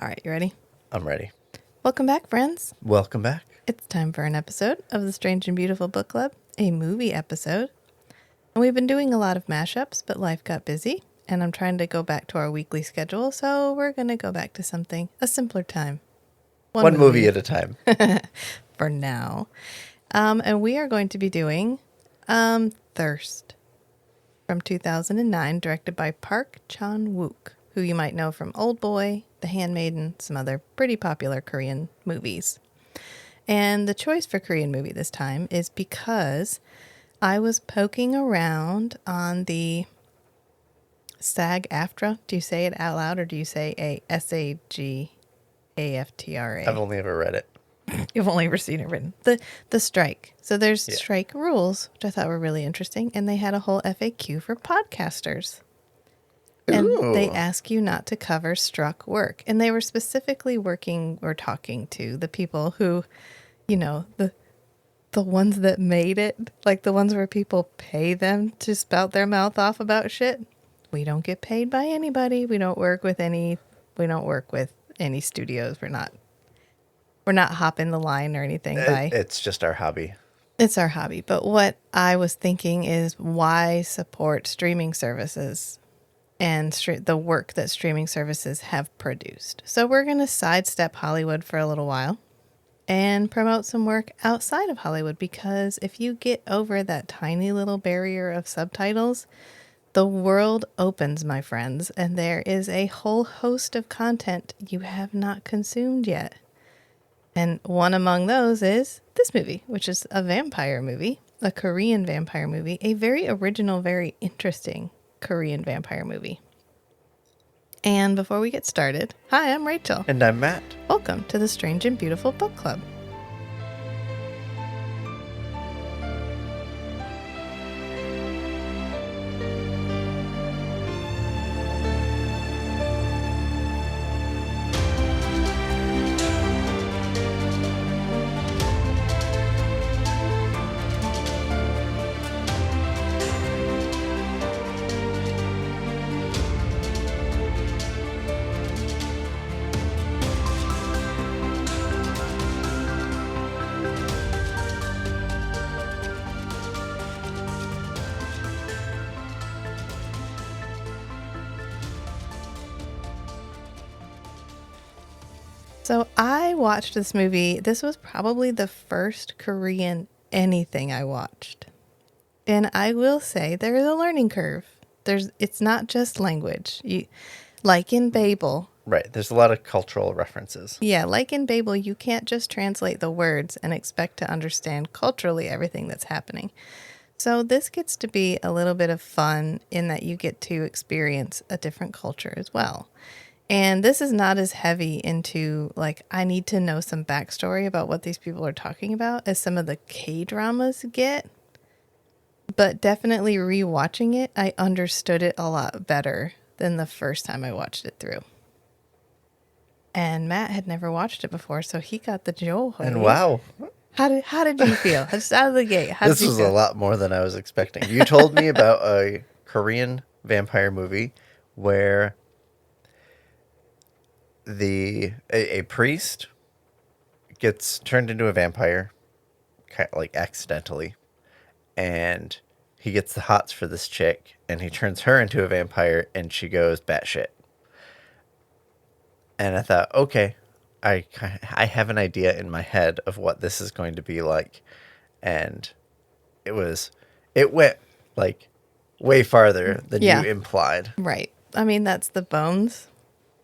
All right, you ready? I'm ready. Welcome back, friends. Welcome back. It's time for an episode of the Strange and Beautiful Book Club, a movie episode. And we've been doing a lot of mashups, but life got busy, and I'm trying to go back to our weekly schedule, so we're going to go back to a simpler time. One movie at a time. For now. And we are going to be doing Thirst from 2009, directed by Park Chan-wook, who you might know from Old Boy, The Handmaiden, some other pretty popular Korean movies. And the choice for Korean movie this time is because I was poking around on the SAG-AFTRA. Do you say it out loud or do you say SAG-AFTRA? I've only ever read it. You've only ever seen it written. The strike. So there's strike rules, which I thought were really interesting. And they had a whole FAQ for podcasters. And they ask you not to cover struck work. And they were specifically talking to the people who, the ones that made it, like the ones where people pay them to spout their mouth off about shit. We don't get paid by anybody. We don't work with any studios. We're not hopping the line or anything. It's just our hobby. It's our hobby. But what I was thinking is why support streaming services and the work that streaming services have produced. So we're going to sidestep Hollywood for a little while and promote some work outside of Hollywood, because if you get over that tiny little barrier of subtitles, the world opens, my friends, and there is a whole host of content you have not consumed yet. And one among those is this movie, which is a vampire movie, a Korean vampire movie, a very original, very interesting Korean vampire movie. And before we get started, hi, I'm Rachel. And I'm Matt. Welcome to the Strange and Beautiful Book Club. So I watched this movie. This was probably the first Korean anything I watched. And I will say there is a learning curve. It's not just language. Like in Babel. Right. There's a lot of cultural references. Yeah, like in Babel, you can't just translate the words and expect to understand culturally everything that's happening. So this gets to be a little bit of fun in that you get to experience a different culture as well. And this is not as heavy into, like, I need to know some backstory about what these people are talking about as some of the K-dramas get. But definitely rewatching it, I understood it a lot better than the first time I watched it through. And Matt had never watched it before, so he got the joy. And wow. How did you feel? Just out of the gate. This was a lot more than I was expecting. You told me about a Korean vampire movie where a priest gets turned into a vampire, kind of like accidentally, and he gets the hots for this chick, and he turns her into a vampire, and she goes batshit. And I thought, okay, I have an idea in my head of what this is going to be like, and it went like way farther than you implied. Right. I mean, that's the bones.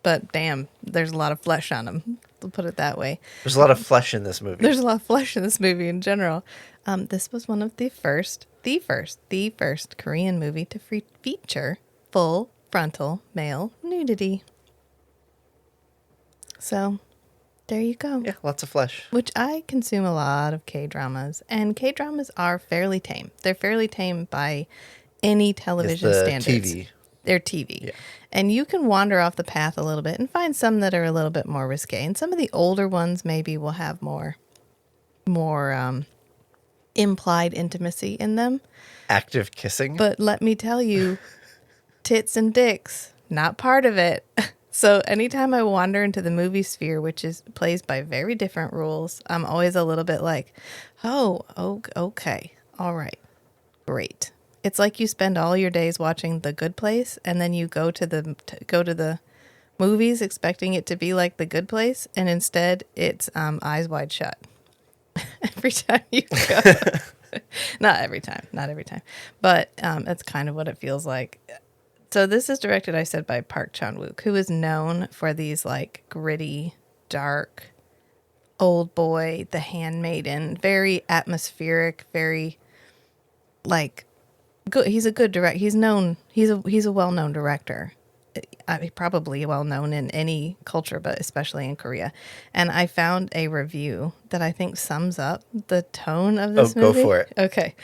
But damn, there's a lot of flesh on them. We'll put it that way. There's a lot of flesh in this movie. There's a lot of flesh in this movie in general. This was one of the first Korean movie to feature full frontal male nudity. So, there you go. Yeah, lots of flesh. Which I consume a lot of K-dramas. And K-dramas are fairly tame. They're fairly tame by any television standards. TV. They're TV. Yeah. And you can wander off the path a little bit and find some that are a little bit more risque. And some of the older ones maybe will have more implied intimacy in them. Active kissing. But let me tell you, tits and dicks, not part of it. So anytime I wander into the movie sphere, which is plays by very different rules, I'm always a little bit like, okay, all right, great. It's like you spend all your days watching The Good Place, and then you go to the movies expecting it to be like The Good Place, and instead it's Eyes Wide Shut. Every time you go. Not every time, but that's kind of what it feels like. So this is directed, I said, by Park Chan-wook, who is known for these like gritty, dark, Old Boy, The Handmaiden, very atmospheric, very like good. He's a good director. He's known. He's a well-known director. Probably well known in any culture, but especially in Korea. And I found a review that I think sums up the tone of this movie. Go for it. Okay.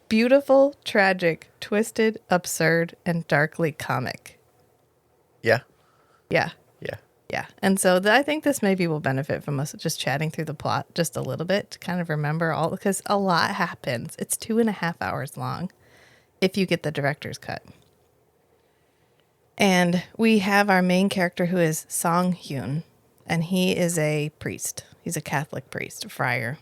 Beautiful, tragic, twisted, absurd, and darkly comic. Yeah. Yeah. Yeah. Yeah. And so I think this maybe will benefit from us just chatting through the plot just a little bit to kind of remember all, because a lot happens. It's 2.5 hours long if you get the director's cut. And we have our main character who is Song Hyun, and he is a priest. He's a Catholic priest, a friar.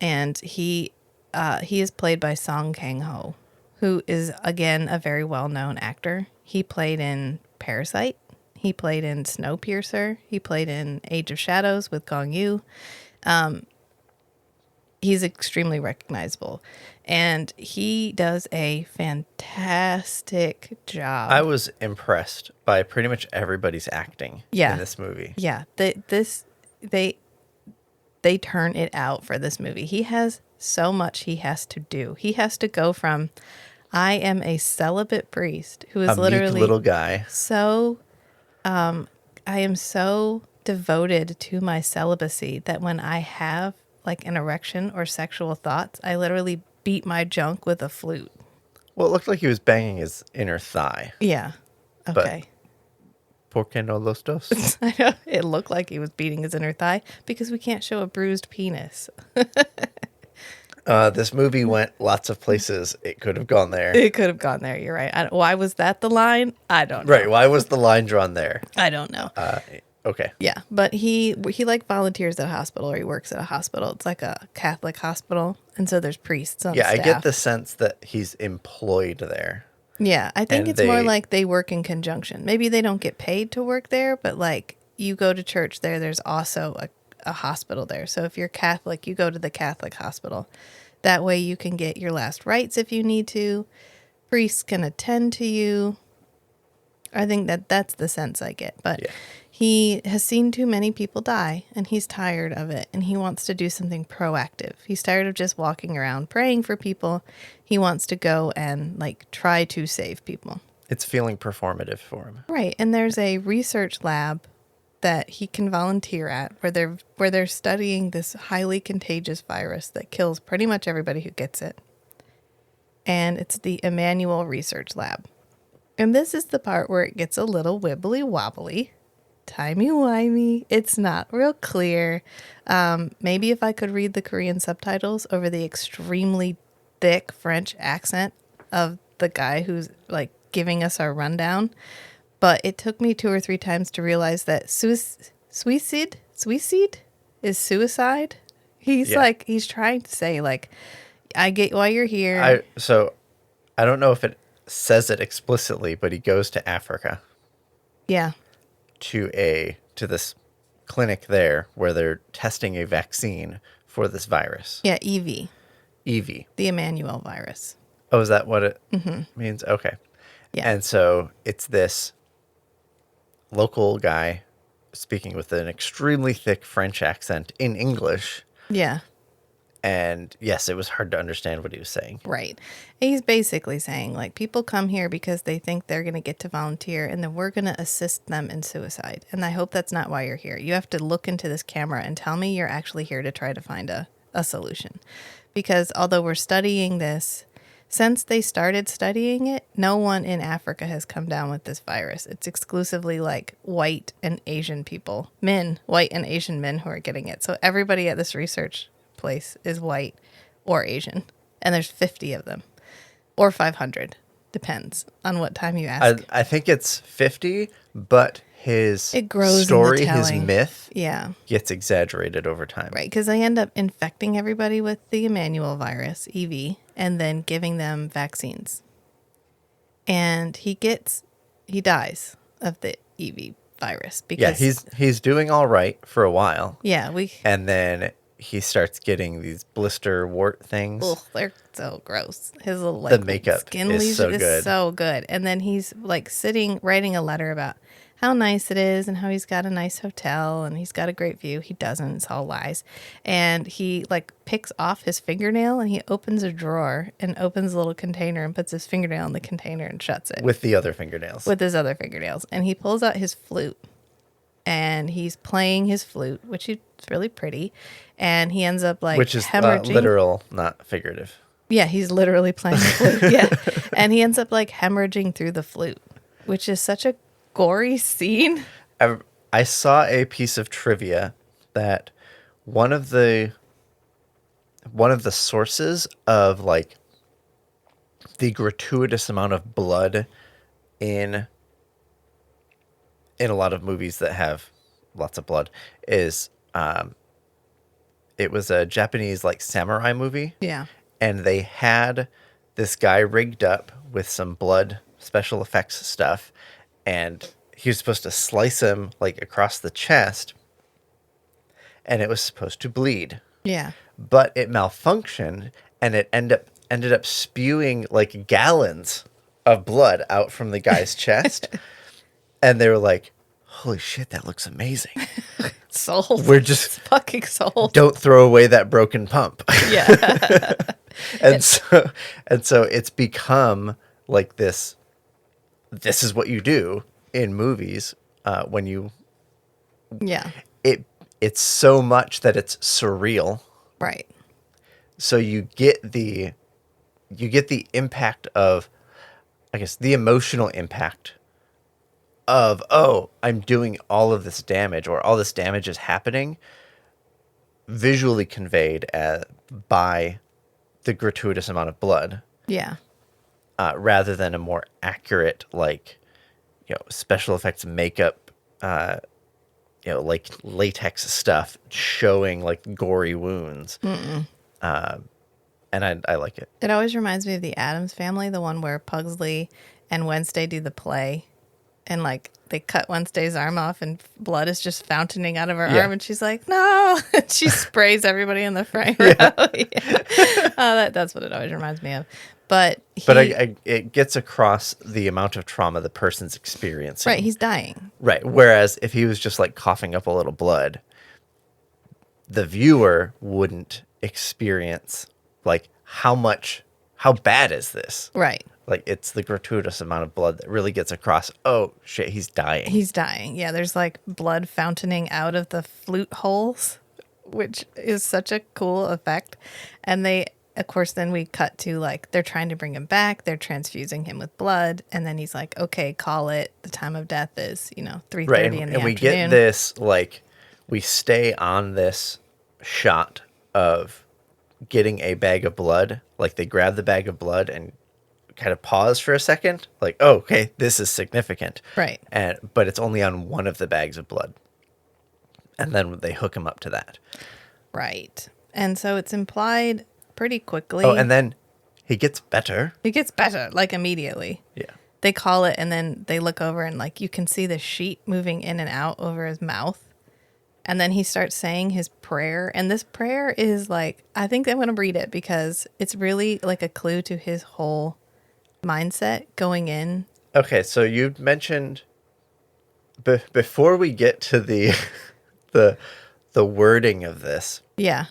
And he is played by Song Kang-ho, who is, again, a very well-known actor. He played in Parasite. He played in Snowpiercer. He played in Age of Shadows with Gong Yoo. He's extremely recognizable. And he does a fantastic job. I was impressed by pretty much everybody's acting in this movie. Yeah. They turn it out for this movie. He has so much he has to do. He has to go from, I am a celibate priest who is literally meek little guy. So, I am so devoted to my celibacy that when I have like an erection or sexual thoughts, I literally beat my junk with a flute. Well, it looked like he was banging his inner thigh. Yeah. Okay. ¿Por qué no los dos? I know. It looked like he was beating his inner thigh because we can't show a bruised penis. This movie went lots of places. It could have gone there. It could have gone there. You're right. Why was that the line? I don't know. Right. Why was the line drawn there? I don't know. Okay. Yeah, but he like volunteers at a hospital, or he works at a hospital. It's like a Catholic hospital, and so there's priests on staff. I get the sense that he's employed there. Yeah, I think it's more like they work in conjunction. Maybe they don't get paid to work there, but like you go to church there, there's also a hospital there. So if you're Catholic, you go to the Catholic hospital. That way you can get your last rites if you need to. Priests can attend to you. I think that's the sense I get. But he has seen too many people die, and he's tired of it, and he wants to do something proactive. He's tired of just walking around praying for people. He wants to go and like try to save people. It's feeling performative for him. Right. And there's a research lab that he can volunteer at where they're studying this highly contagious virus that kills pretty much everybody who gets it. And it's the Emmanuel Research Lab. And this is the part where it gets a little wibbly wobbly, timey-wimey. It's not real clear. Maybe if I could read the Korean subtitles over the extremely thick French accent of the guy who's like giving us our rundown. But it took me 2 or 3 times to realize that suicide is suicide. He's trying to say like, I get why you're here. I don't know if it says it explicitly, but he goes to Africa. Yeah. To this clinic there where they're testing a vaccine for this virus. Yeah, EV. EV. The Emmanuel virus. Oh, is that what it means? Okay. Yeah. And so it's this local guy speaking with an extremely thick French accent in English. Yeah. And yes, it was hard to understand what he was saying. Right. He's basically saying, like, people come here because they think they're going to get to volunteer, and then we're going to assist them in suicide. And I hope that's not why you're here. You have to look into this camera and tell me you're actually here to try to find a solution. Because although we're studying this, since they started studying it, no one in Africa has come down with this virus. It's exclusively like white and Asian people, white and Asian men who are getting it. So everybody at this research place is white or Asian, and there's 50 of them, or 500, depends on what time you ask. I think it's 50, but his It grows in the story, his telling. myth, Yeah. gets exaggerated over time. Right, because they end up infecting everybody with the Emmanuel virus, EV, and then giving them vaccines. And he dies of the EV virus Yeah, because he's doing all right for a while, yeah, and then he starts getting these blister wart things. they're so gross. His little The like makeup skin is lesion so is good. so good. And then he's like writing a letter about how nice it is and how he's got a nice hotel and he's got a great view. He doesn't, it's all lies. And he like picks off his fingernail and he opens a drawer and opens a little container and puts his fingernail in the container and shuts it With the other fingernails. with his other fingernails. And he pulls out his flute and he's playing his flute, which is really pretty. And he ends up like Which is hemorrhaging. literal, not figurative. Yeah, he's literally playing the flute. Yeah. And he ends up like hemorrhaging through the flute, which is such a gory scene. I saw a piece of trivia that one of the sources of like the gratuitous amount of blood in a lot of movies that have lots of blood is it was a Japanese like samurai movie. Yeah. And they had this guy rigged up with some blood special effects stuff, and he was supposed to slice him like across the chest, and it was supposed to bleed. Yeah. But it malfunctioned, and it ended up spewing like gallons of blood out from the guy's chest. And they were like, "Holy shit, that looks amazing." Sold. We're just It's fucking sold. don't throw away that broken pump. Yeah. and so it's become like this is what you do in movies when you Yeah. it's so much that it's surreal, Right. so you get the impact of, I guess, the emotional impact of, oh, I'm doing all of this damage, or all this damage is happening, visually conveyed by the gratuitous amount of blood, Yeah. rather than a more accurate, like, special effects makeup, like latex stuff showing like gory wounds. And I like it. It always reminds me of the Addams Family, the one where Pugsley and Wednesday do the play. And like they cut Wednesday's arm off and blood is just fountaining out of her arm. And she's like, no. She sprays everybody in the front row. Yeah. That's what it always reminds me of. But it gets across the amount of trauma the person's experiencing. Right. He's dying. Right. Whereas if he was just like coughing up a little blood, the viewer wouldn't experience like how bad is this? Right. Like, it's the gratuitous amount of blood that really gets across, oh, shit, he's dying. He's dying. Yeah, there's like blood fountain out of the flute holes, which is such a cool effect. And they, of course, then we cut to like, they're trying to bring him back. They're transfusing him with blood. And then he's like, okay, call it. The time of death is, 3:30 right, in the afternoon. we get this, like, we stay on this shot of getting a bag of blood. Like, they grab the bag of blood and kind of pause for a second, like, oh, okay, this is significant, Right. But it's only on one of the bags of blood, and then they hook him up to that, Right. And so it's implied pretty quickly. oh, and then he gets better. It gets better, like immediately. Yeah. They call it, and then they look over, and like you can see the sheet moving in and out over his mouth. And then he starts saying his prayer. And this prayer is like, I think I'm going to read it because it's really like a clue to his whole mindset going in. Okay, so you mentioned before we get to the the wording of this. Yeah.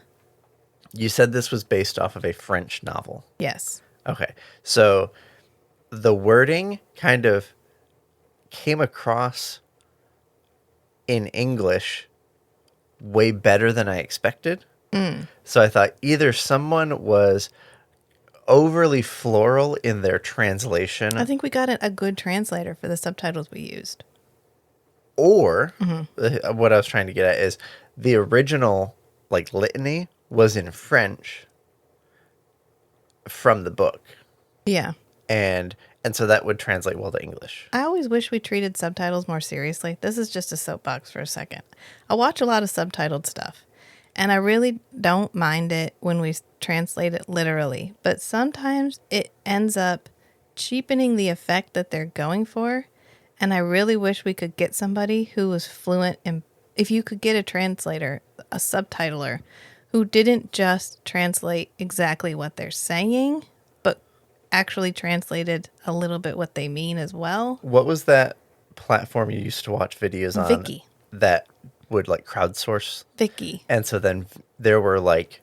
You said this was based off of a French novel. Yes. Okay, so the wording kind of came across in English way better than I expected. So I thought either someone was overly floral in their translation, I think we got a good translator for the subtitles we used. or what I was trying to get at is the original like litany was in French from the book. Yeah. And And so that would translate well to English. I always wish we treated subtitles more seriously. This is just a soapbox for a second. I watch a lot of subtitled stuff, and I really don't mind it when we translate it literally. But sometimes it ends up cheapening the effect that they're going for. And I really wish we could get somebody who was fluent in, if you could get a translator, a subtitler, who didn't just translate exactly what they're saying, but actually translated a little bit what they mean as well. What was that platform you used to watch videos on Viki. that would like crowdsource? Viki. And so then there were like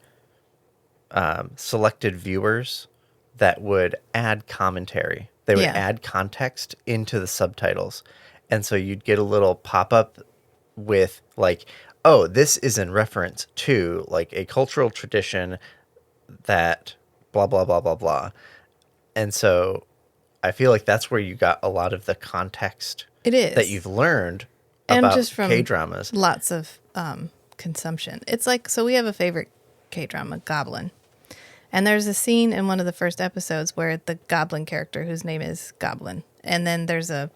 selected viewers that would add commentary. They would Yeah. add context into the subtitles. And so you'd get a little pop-up with like, oh, this is in reference to like a cultural tradition that blah, blah, blah, blah, blah. And so I feel like that's where you got a lot of the context It is. that you've learned And about just from K-dramas. lots of consumption. It's like, so we have a favorite K-drama, Goblin. And there's a scene in one of the first episodes where the Goblin character, whose name is Goblin, and then there's a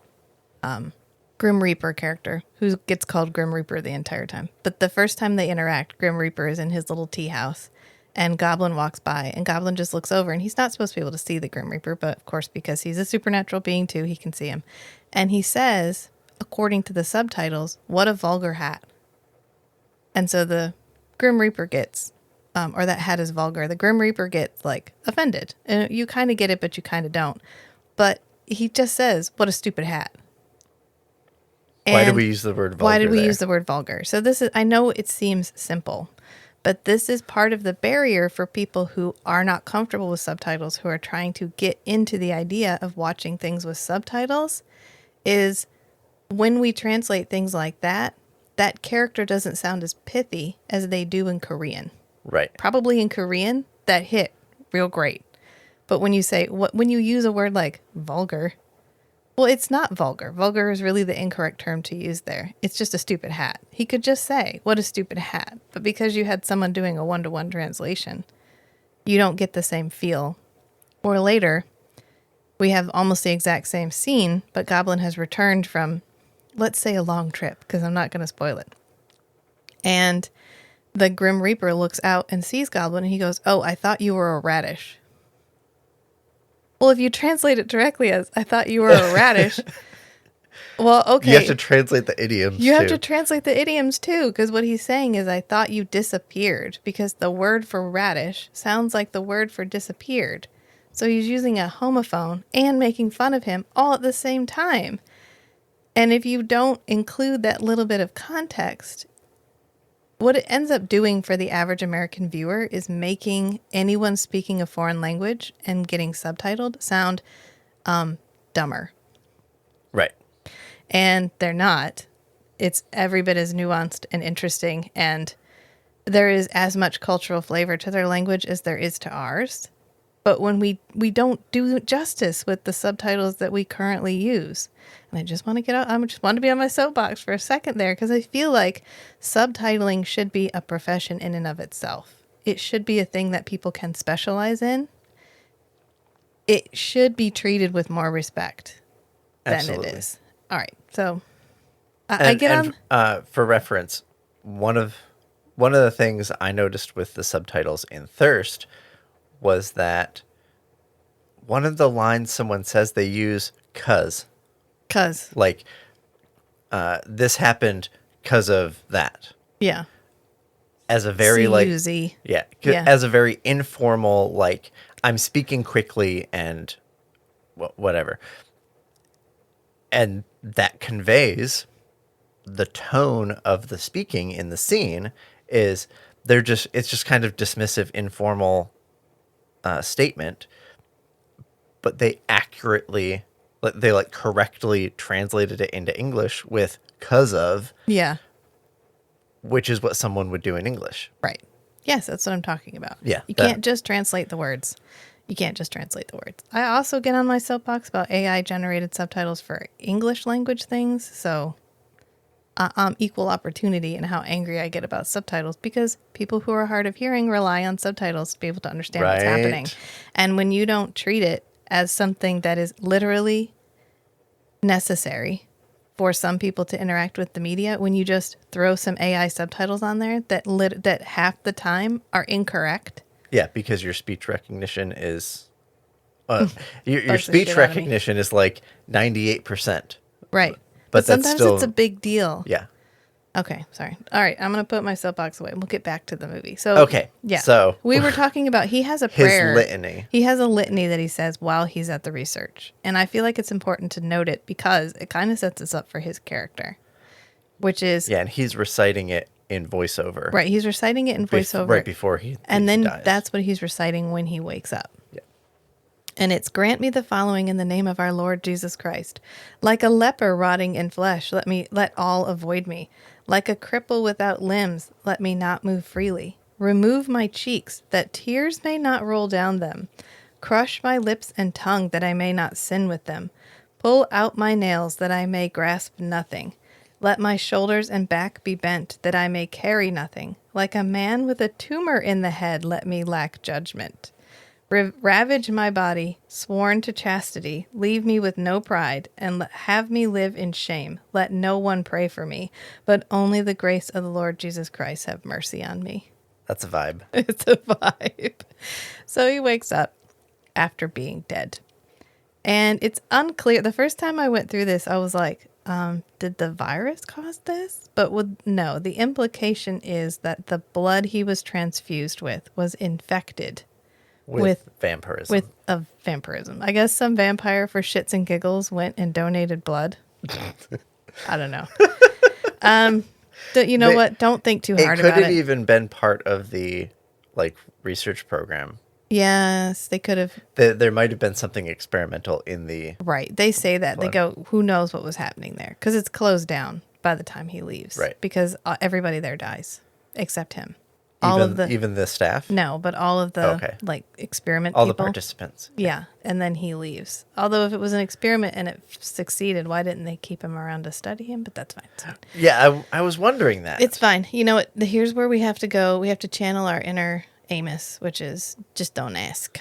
Grim Reaper character who gets called Grim Reaper the entire time. But the first time they interact, Grim Reaper is in his little tea house, and Goblin walks by, and Goblin just looks over, and he's not supposed to be able to see the Grim Reaper, but of course, because he's a supernatural being too, he can see him. And he says, according to the subtitles, "What a vulgar hat." And so the Grim Reaper gets, or that hat is vulgar. The Grim Reaper gets like offended. And you kind of get it, but you kind of don't. But he just says, "What a stupid hat." Why did And we use the word vulgar why did we there? use the word vulgar? So this is, I know it seems simple, but this is part of the barrier for people who are not comfortable with subtitles, who are trying to get into the idea of watching things with subtitles, is when we translate things like that, that character doesn't sound as pithy as they do in Korean. Right. Probably in Korean, that hit real great. But when you say, when you use a word like vulgar, well, it's not vulgar. Vulgar is really the incorrect term to use there. It's just a stupid hat. He could just say, "What a stupid hat." But because you had someone doing a one-to-one translation, you don't get the same feel. Or later, we have almost the exact same scene, but Goblin has returned from, let's say, a long trip, because I'm not going to spoil it. And the Grim Reaper looks out and sees Goblin, and he goes, "Oh, I thought you were a radish." Well, if you translate it directly as, "I thought you were a radish," well, okay. You have to translate the idioms You have too. to translate the idioms too, because what he's saying is, "I thought you disappeared," because the word for radish sounds like the word for disappeared. So he's using a homophone and making fun of him all at the same time. And if you don't include that little bit of context, what it ends up doing for the average American viewer is making anyone speaking a foreign language and getting subtitled sound dumber. Right. And they're not. It's every bit as nuanced and interesting, and there is as much cultural flavor to their language as there is to ours. But when we don't do justice with the subtitles that we currently use. And I just want to get out, I just want to be on my soapbox for a second there, because I feel like subtitling should be a profession in and of itself. It should be a thing that people can specialize in. It should be treated with more respect than Absolutely. it is. All right. So I get on. For reference, one of the things I noticed with the subtitles in Thirst was that one of the lines someone says, they use "cuz." Cuz. Like, this happened because of that. Yeah. As a very like, C-U-Z. yeah, Yeah. as a very informal, like, I'm speaking quickly and whatever. And that conveys the tone of the speaking in the scene is it's just kind of dismissive, informal statement, but they accurately, they like correctly translated it into English with "cause of," Yeah. which is what someone would do in English. Right. Yes, that's what I'm talking about. Yeah, You that- can't just translate the words. You can't just translate the words. I also get on my soapbox about AI generated subtitles for English language things. So equal opportunity in how angry I get about subtitles, because people who are hard of hearing rely on subtitles to be able to understand what's happening. Right. And when you don't treat it as something that is literally necessary for some people to interact with the media, when you just throw some AI subtitles on there that half the time are incorrect. Yeah, because your speech recognition is your Bugs the speech shit out of me. recognition is like 98%. Right. But that's sometimes it's a still big deal. yeah. Okay, sorry. All right, I'm going to put my soapbox away. We'll get back to the movie. So, Okay, yeah. so we were talking about he has a his prayer. litany. He has a litany that he says while he's at the research. And I feel like it's important to note it because it kind of sets us up for his character, which is Yeah, and he's reciting it in voiceover. right. He's reciting it in voiceover right before he and then dies. that's what he's reciting when he wakes up. Yeah. And it's, grant me the following in the name of our Lord Jesus Christ. Like a leper rotting in flesh, let all avoid me. Like a cripple without limbs, let me not move freely. Remove my cheeks, that tears may not roll down them. Crush my lips and tongue, that I may not sin with them. Pull out my nails, that I may grasp nothing. Let my shoulders and back be bent, that I may carry nothing. Like a man with a tumor in the head, let me lack judgment. Ravage my body, sworn to chastity, leave me with no pride, and have me live in shame. Let no one pray for me, but only the grace of the Lord Jesus Christ have mercy on me. That's a vibe. It's a vibe. So he wakes up after being dead. And it's unclear. The first time I went through this, I was like, did the virus cause this? But no, the implication is that the blood he was transfused with was infected With vampirism. With a vampirism. I guess some vampire for shits and giggles went and donated blood. I don't know. You know what? Don't think too hard about it. It could have even been part of the research program. Yes, they could have. There might have been something experimental in the... Right. They say that. blood. They go, who knows what was happening there? Because it's closed down by the time he leaves. Right. Because everybody there dies except him. Even the staff? No, but all of the experiment all people. the participants. Yeah, and then he leaves. Although if it was an experiment and it succeeded, why didn't they keep him around to study him? But that's fine. It's fine. Yeah, I was wondering that. It's fine. You know what? Here's where we have to go. We have to channel our inner Amos, which is just don't ask.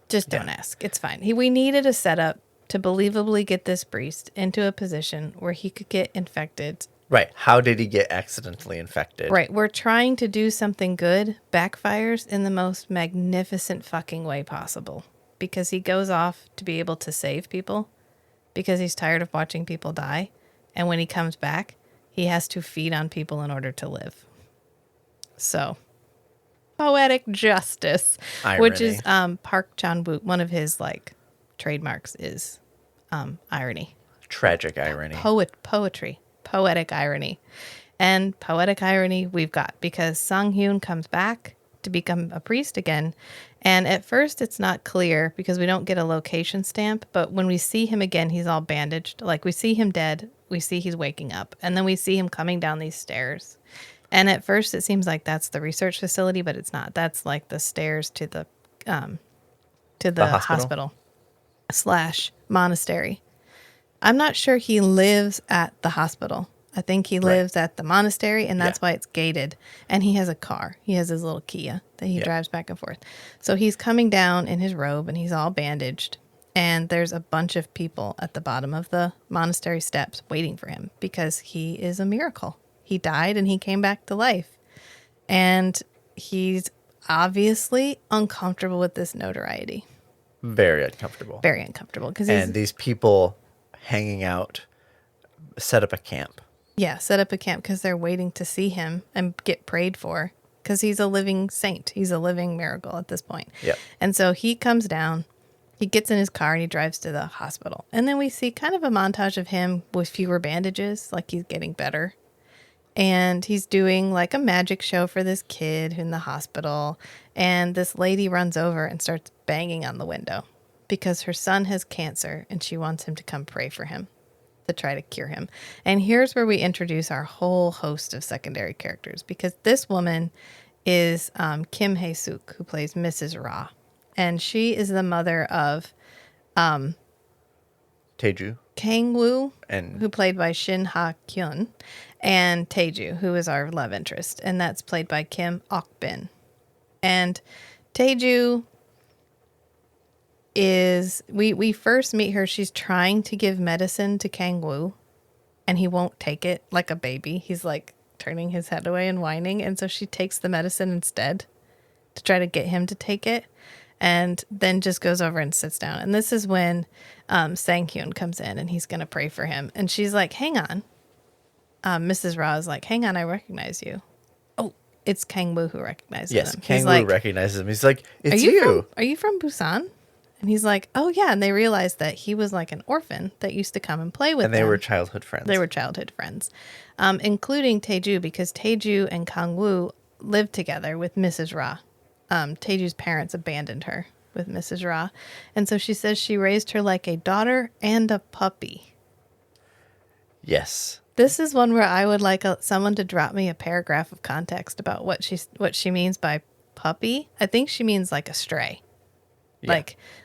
Just don't ask. It's fine. We needed a setup to believably get this priest into a position where he could get infected. Right. How did he get accidentally infected? Right. We're trying to do something good, backfires in the most magnificent fucking way possible. Because he goes off to be able to save people. Because he's tired of watching people die. And when he comes back, he has to feed on people in order to live. So, poetic justice. Irony. Which is Park Chan-wook. One of his trademarks is irony. Tragic irony. Poetry. Poetic irony. And poetic irony we've got because Sang-hyun comes back to become a priest again. And at first it's not clear because we don't get a location stamp. But when we see him again, he's all bandaged. We see him dead. We see he's waking up. And then we see him coming down these stairs. And at first it seems like that's the research facility, but it's not. That's the stairs to the hospital / monastery. I'm not sure he lives at the hospital. I think he lives at the monastery, and that's why it's gated. And he has a car. He has his little Kia that he drives back and forth. So he's coming down in his robe, and he's all bandaged. And there's a bunch of people at the bottom of the monastery steps waiting for him because he is a miracle. He died, and he came back to life. And he's obviously uncomfortable with this notoriety. Very uncomfortable. Very uncomfortable. And these people hanging out set up a camp. Yeah, set up a camp because they're waiting to see him and get prayed for because he's a living saint. He's a living miracle at this point. Yep. And so he comes down, he gets in his car, and he drives to the hospital. And then we see kind of a montage of him with fewer bandages, like he's getting better. And he's doing a magic show for this kid in the hospital. And this lady runs over and starts banging on the window because her son has cancer and she wants him to come pray for him to try to cure him. And here's where we introduce our whole host of secondary characters because this woman is Kim Hae-suk, who plays Mrs. Ra. And she is the mother of Taeju. Kang-woo, And who played by Shin Ha-kyun, and Taeju, who is our love interest, and that's played by Kim Ok-bin. And Taeju is we first meet her. She's trying to give medicine to Kang Woo, and he won't take it like a baby. He's like turning his head away and whining, and so she takes the medicine instead to try to get him to take it, and then just goes over and sits down. And this is when Sang Hyun comes in, and he's gonna pray for him, and she's like, "Hang on." Mrs. Ra is like, "Hang on, I recognize you." Oh, it's Kang Woo who recognizes Yes, him. Kang He's Woo like, recognizes him. He's like, "Are it's you you. are you from Busan?" And he's like, "Oh yeah." And they realize that he was like an orphan that used to come and play with And they them. were childhood friends. They were childhood friends, including Taeju, because Taeju and Kang Woo lived together with Mrs. Ra. Taeju's parents abandoned her with Mrs. Ra. And so she says she raised her like a daughter and a puppy. Yes. This is one where I would like someone to drop me a paragraph of context about what she means by puppy. I think she means like a stray. Yeah.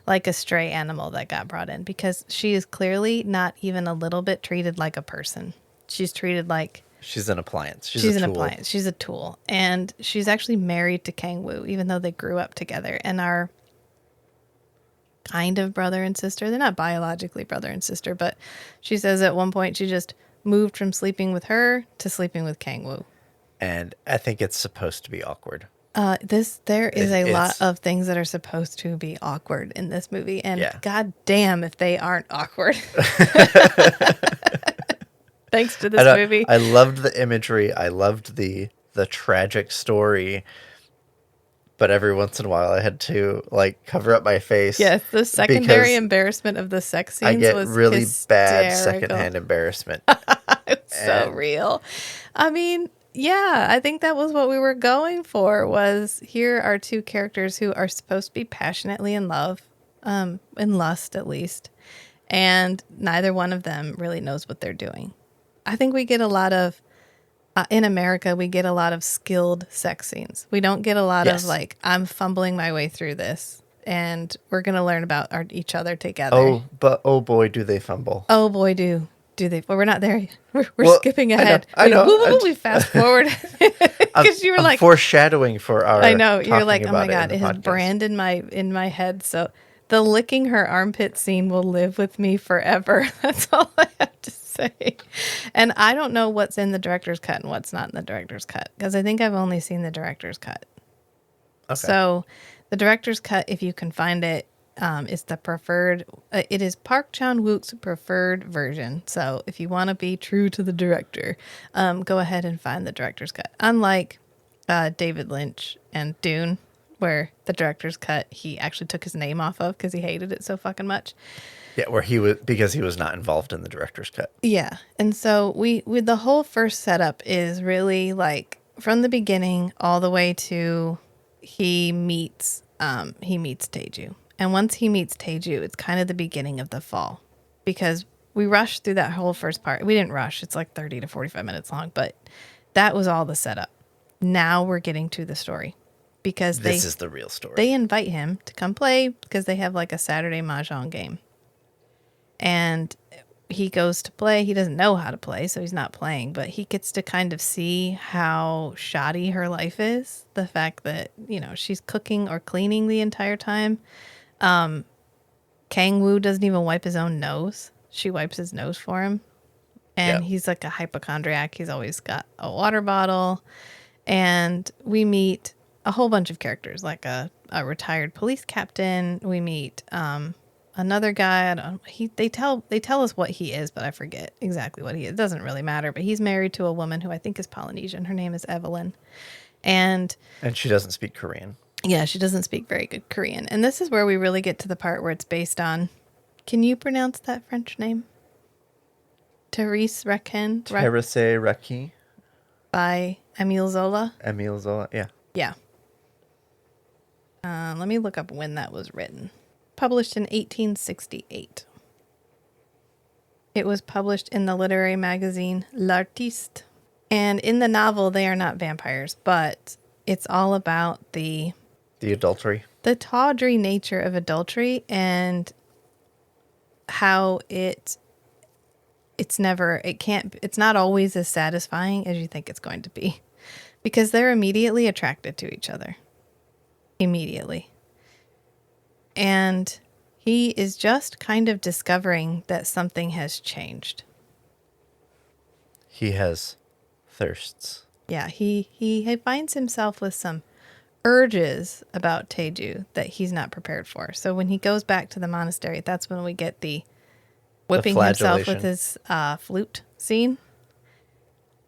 Like a stray animal that got brought in, because she is clearly not even a little bit treated like a person. She's treated like She's an appliance. she's a an tool. appliance. She's a tool. And she's actually married to Kang Woo, even though they grew up together and are kind of brother and sister. They're not biologically brother and sister, but she says at one point she just moved from sleeping with her to sleeping with Kang Woo. And I think it's supposed to be awkward. There is a lot It's- of things that are supposed to be awkward in this movie, and Yeah. god damn if they aren't awkward. Thanks to I this don't- movie. I loved the imagery. I loved the tragic story. But every once in a while, I had to like cover up my face. Yes, the secondary because embarrassment of the sex scenes I get was really bad hysterical. secondhand embarrassment. It's so And- real. I mean, yeah, I think that was what we were going for. Was here are two characters who are supposed to be passionately in love, in lust at least, and neither one of them really knows what they're doing. I think we get a lot of in America, we get a lot of skilled sex scenes. We don't get a lot Yes. of like, I'm fumbling my way through this, and we're gonna learn about each other together. Oh boy, do they fumble. Oh boy, do they? Well, we're not there yet. We're Well, skipping I know, ahead. I know. We fast forward because you were I'm like, foreshadowing for our. I know you're talking like, oh my about god, in it the has podcast. brand in my head. So the licking her armpit scene will live with me forever. That's all I have to say. And I don't know what's in the director's cut and what's not in the director's cut, because I think I've only seen the director's cut. Okay. So the director's cut, if you can find it, is the preferred. It is Park Chan-wook's preferred version. So if you want to be true to the director, go ahead and find the director's cut. Unlike David Lynch and Dune, where the director's cut he actually took his name off of because he hated it so fucking much. Yeah, where he was because he was not involved in the director's cut. Yeah. And so we the whole first setup is really like from the beginning all the way to he meets Taeju. And once he meets Taeju, it's kind of the beginning of the fall, because we rushed through that whole first part. We didn't rush. It's like 30 to 45 minutes long, but that was all the setup. Now we're getting to the story, because This is the real story. they invite him to come play because they have like a Saturday mahjong game. And he goes to play. He doesn't know how to play, so he's not playing, but he gets to kind of see how shoddy her life is. The fact that, she's cooking or cleaning the entire time. Kang Woo doesn't even wipe his own nose. She wipes his nose for him. And Yep. he's like a hypochondriac. He's always got a water bottle. And we meet a whole bunch of characters, like a retired police captain. We meet another guy. They tell us what he is, but I forget exactly what he is. It doesn't really matter. But he's married to a woman who I think is Polynesian. Her name is Evelyn, and she doesn't speak Korean. yeah, she doesn't speak very good Korean. And this is where we really get to the part where it's based on. Can you pronounce that French name? Therese Raquin Terese Reki, by Émile Zola. Emile Zola. Yeah. Yeah. Let me look up when that was written. Published in 1868. It was published in the literary magazine L'Artiste. And in the novel, they are not vampires, but it's all about the adultery. the tawdry nature of adultery and how it's not always as satisfying as you think it's going to be, because they're immediately attracted to each other. Immediately. And He is just kind of discovering that something has changed. He has thirsts. Yeah, he finds himself with some urges about Teju that he's not prepared for. So when he goes back to the monastery, that's when we get the whipping himself with flagellation. his flute scene.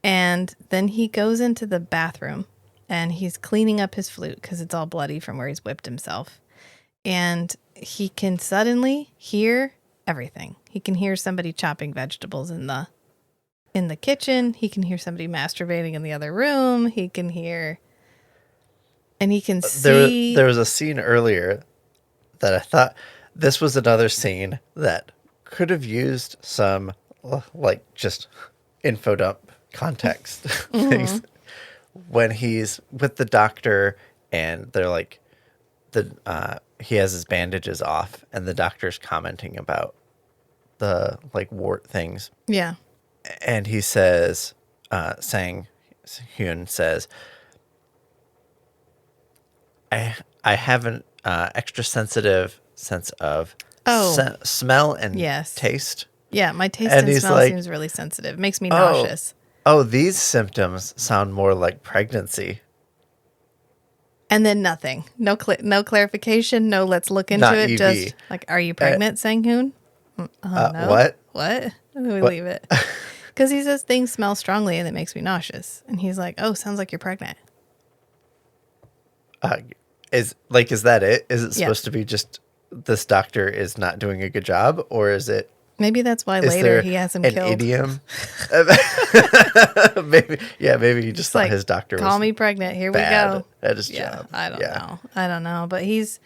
And then he goes into the bathroom and he's cleaning up his flute because it's all bloody from where he's whipped himself. And he can suddenly hear everything. He can hear somebody chopping vegetables in the kitchen. He can hear somebody masturbating in the other room. He can hear, and he can see. There was a scene earlier that I thought this was another scene that could have used some like just info dump context things when he's with the doctor and they're like he has his bandages off and the doctor's commenting about the like wart things Yeah. and he says Hyun says I have an extra sensitive sense of smell and Yes. taste. Yeah, my taste And and he's smell like, seems really sensitive. It makes me nauseous. Oh, these symptoms sound more like pregnancy. And then nothing. No clarification. No, let's look into Not it. EV. Just like, are you pregnant, Sang-hoon? No. What? What? We What? leave it. Because he says things smell strongly and it makes me nauseous. And he's like, oh, sounds like you're pregnant. Is that it? Is it Yeah. supposed to be just this doctor is not doing a good job, or is it? Maybe that's why Is later there he has him an killed. idiom? Maybe he just thought Like, his doctor was call me pregnant. Here we bad go. at his Yeah, job. I don't know. But he's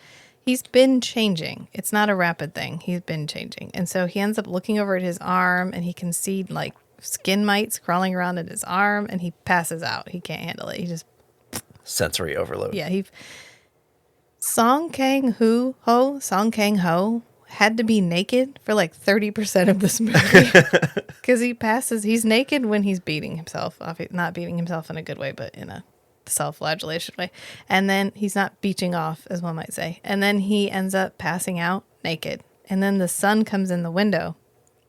been changing. It's not a rapid thing. He's been changing. And so he ends up looking over at his arm and he can see like skin mites crawling around in his arm and he passes out. He can't handle it. He just, Sensory overload. yeah, Song Kang-ho had to be naked for like 30% of this movie because he's naked when he's beating himself, not beating himself in a good way, but in a self-flagellation way. And then he's not beaching off, as one might say. And then he ends up passing out naked. And then the sun comes in the window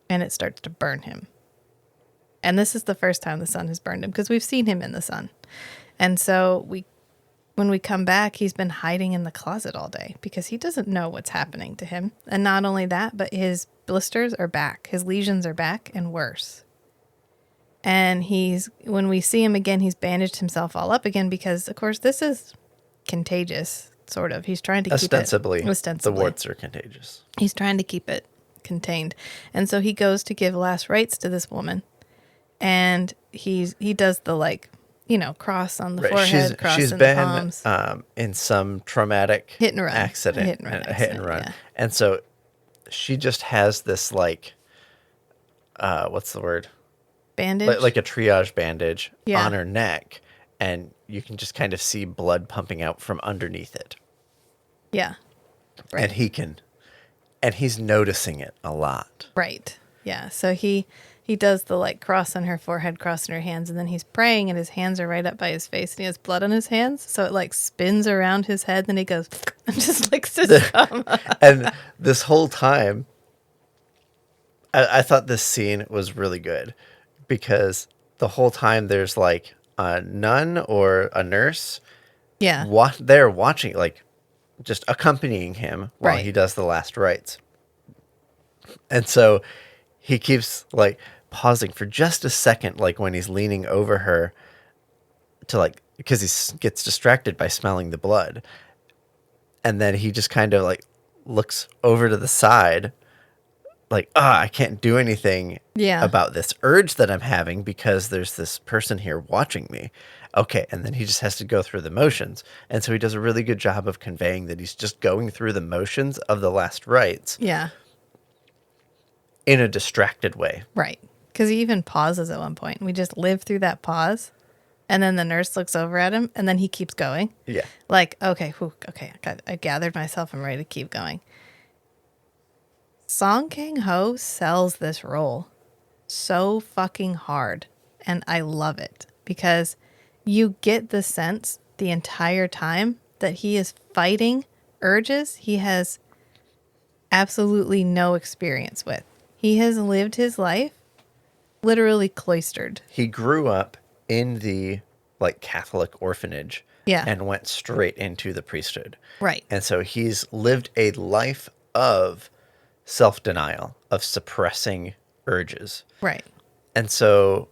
and it starts to burn him. And this is the first time the sun has burned him because we've seen him in the sun. And so when we come back, he's been hiding in the closet all day because he doesn't know what's happening to him. And not only that, but his blisters are back. His lesions are back and worse. And when we see him again, he's bandaged himself all up again because, of course, this is contagious, sort of. He's trying to keep it. Ostensibly. The warts are contagious. He's trying to keep it contained. And so he goes to give last rites to this woman. And he does the cross on the forehead, cross in the palms. She's been in some traumatic hit and run accident, hit and run. Yeah. And so she just has this what's the word? Bandage, like a triage bandage Yeah. on her neck, and you can just kind of see blood pumping out from underneath it. Yeah, right. And he's noticing it a lot. Right. Yeah. So he does the cross on her forehead, cross on her hands, and then he's praying and his hands are right up by his face and he has blood on his hands. So it spins around his head. Then he goes and just licks his thumb. And this whole time, I thought this scene was really good because the whole time there's a nun or a nurse. Yeah. They're watching, just accompanying him while Right. he does the last rites. And so he keeps pausing for just a second, when he's leaning over her to because he gets distracted by smelling the blood. And then he just kind of looks over to the side, I can't do anything about this urge that I'm having because there's this person here watching me. Okay. And then he just has to go through the motions. And so he does a really good job of conveying that he's just going through the motions of the last rites. Yeah. In a distracted way. Right. Because he even pauses at one point. We just live through that pause. And then the nurse looks over at him and then he keeps going. Yeah. Okay, I gathered myself. I'm ready to keep going. Song Kang-ho sells this role so fucking hard. And I love it because you get the sense the entire time that he is fighting urges. He has absolutely no experience with. He has lived his life literally cloistered. He grew up in the like Catholic orphanage Yeah. and went straight into the priesthood. Right. And so he's lived a life of self-denial, of suppressing urges. Right. And so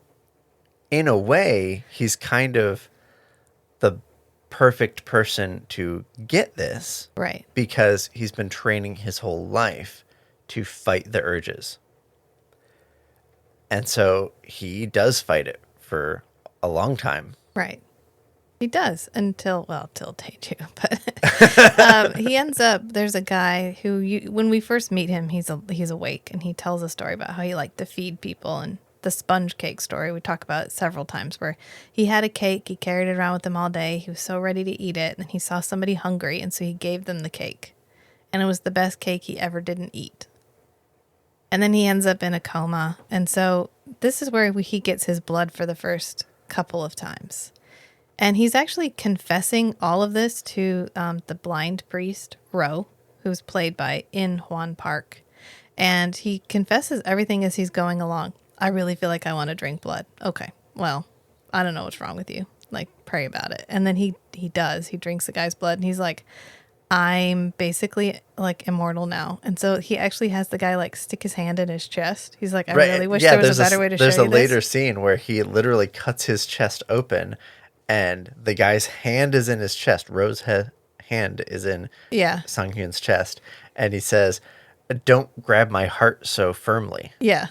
in a way, he's kind of the perfect person to get this Right. because he's been training his whole life to fight the urges. And so he does fight it for a long time. Right. He does until Teju, but he ends up. There's a guy who, when we first meet him, he's awake and he tells a story about how he liked to feed people, and the sponge cake story we talk about it several times, where he had a cake, he carried it around with him all day, he was so ready to eat it, and he saw somebody hungry, and so he gave them the cake, and it was the best cake he ever didn't eat. And then he ends up in a coma, and so this is where he gets his blood for the first couple of times. And he's actually confessing all of this to the blind priest, Ro, who's played by In Hwan Park. And he confesses everything as he's going along. I really feel like I want to drink blood. Okay, well, I don't know what's wrong with you. Like, pray about it. And then he does. He drinks the guy's blood, and he's like, I'm basically like immortal now. And so he actually has the guy like stick his hand in his chest. He's like, I really wish there was a better way to show you this. There's a later scene where he literally cuts his chest open, and the guy's hand is in his chest. Ro's hand is in Sang-hyun's chest. And he says, don't grab my heart so firmly. Yeah.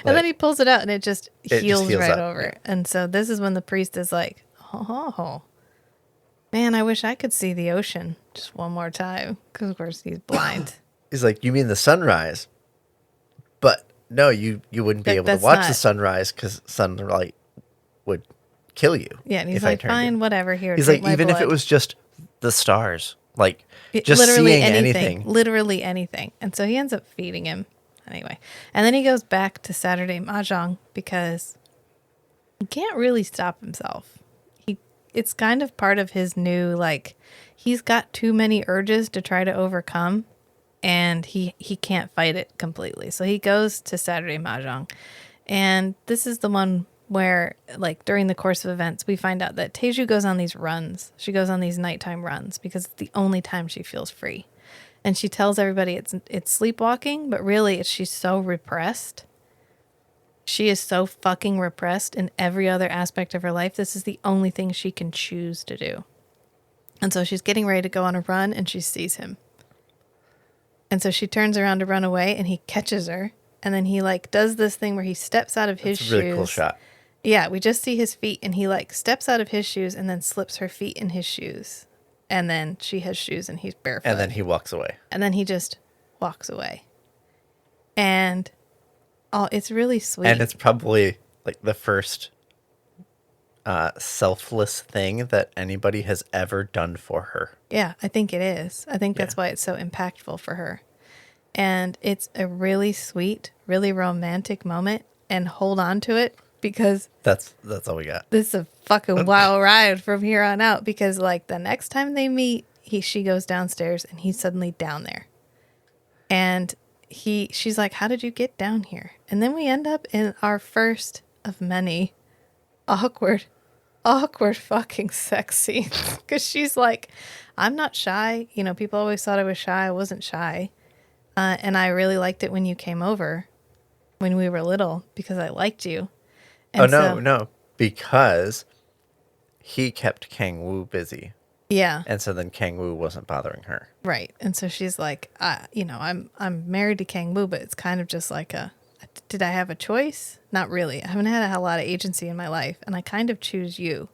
And then he pulls it out, and it just heals right over. Yeah. And so this is when the priest is like, oh, man, I wish I could see the ocean just one more time. Because, of course, he's blind. He's like, you mean the sunrise? But no, you wouldn't be able to watch the sunrise because sunlight would kill you. Yeah, and he's like, fine, whatever, here. He's like, even if it was just the stars, like just literally seeing anything. Literally anything. And so he ends up feeding him anyway. And then he goes back to Saturday Mahjong because he can't really stop himself. It's kind of part of his new, like, he's got too many urges to try to overcome, and he can't fight it completely. So he goes to Saturday Mahjong. And this is the one where, like, during the course of events, we find out that Teju goes on these runs. She goes on these nighttime runs because it's the only time she feels free. And she tells everybody it's sleepwalking, but really she's so repressed. She is so fucking repressed in every other aspect of her life. This is the only thing she can choose to do. And so she's getting ready to go on a run, and she sees him. And so she turns around to run away, and he catches her. And then he, like, does this thing where he steps out of his shoes. It's a really cool shot. Yeah, we just see his feet, and he, like, steps out of his shoes and then slips her feet in his shoes. And then she has shoes, and he's barefoot. And then he walks away. And then he just walks away. And oh, it's really sweet. And it's probably like the first selfless thing that anybody has ever done for her. Yeah, I think it is. I think that's why it's so impactful for her. And it's a really sweet, really romantic moment. And hold on to it, because that's all we got. This is a fucking wild ride from here on out, because like the next time they meet, she goes downstairs and he's suddenly down there. And she's like, how did you get down here? And then we end up in our first of many awkward fucking sex scenes. Because she's like, I'm not shy. You know, people always thought I was shy. I wasn't shy. And I really liked it when you came over when we were little because I liked you. And no. Because he kept Kang Woo busy. Yeah. And so then Kang Woo wasn't bothering her. Right. And so she's like, I'm married to Kang Woo, but it's kind of just like did I have a choice? Not really. I haven't had a lot of agency in my life, and I kind of choose you.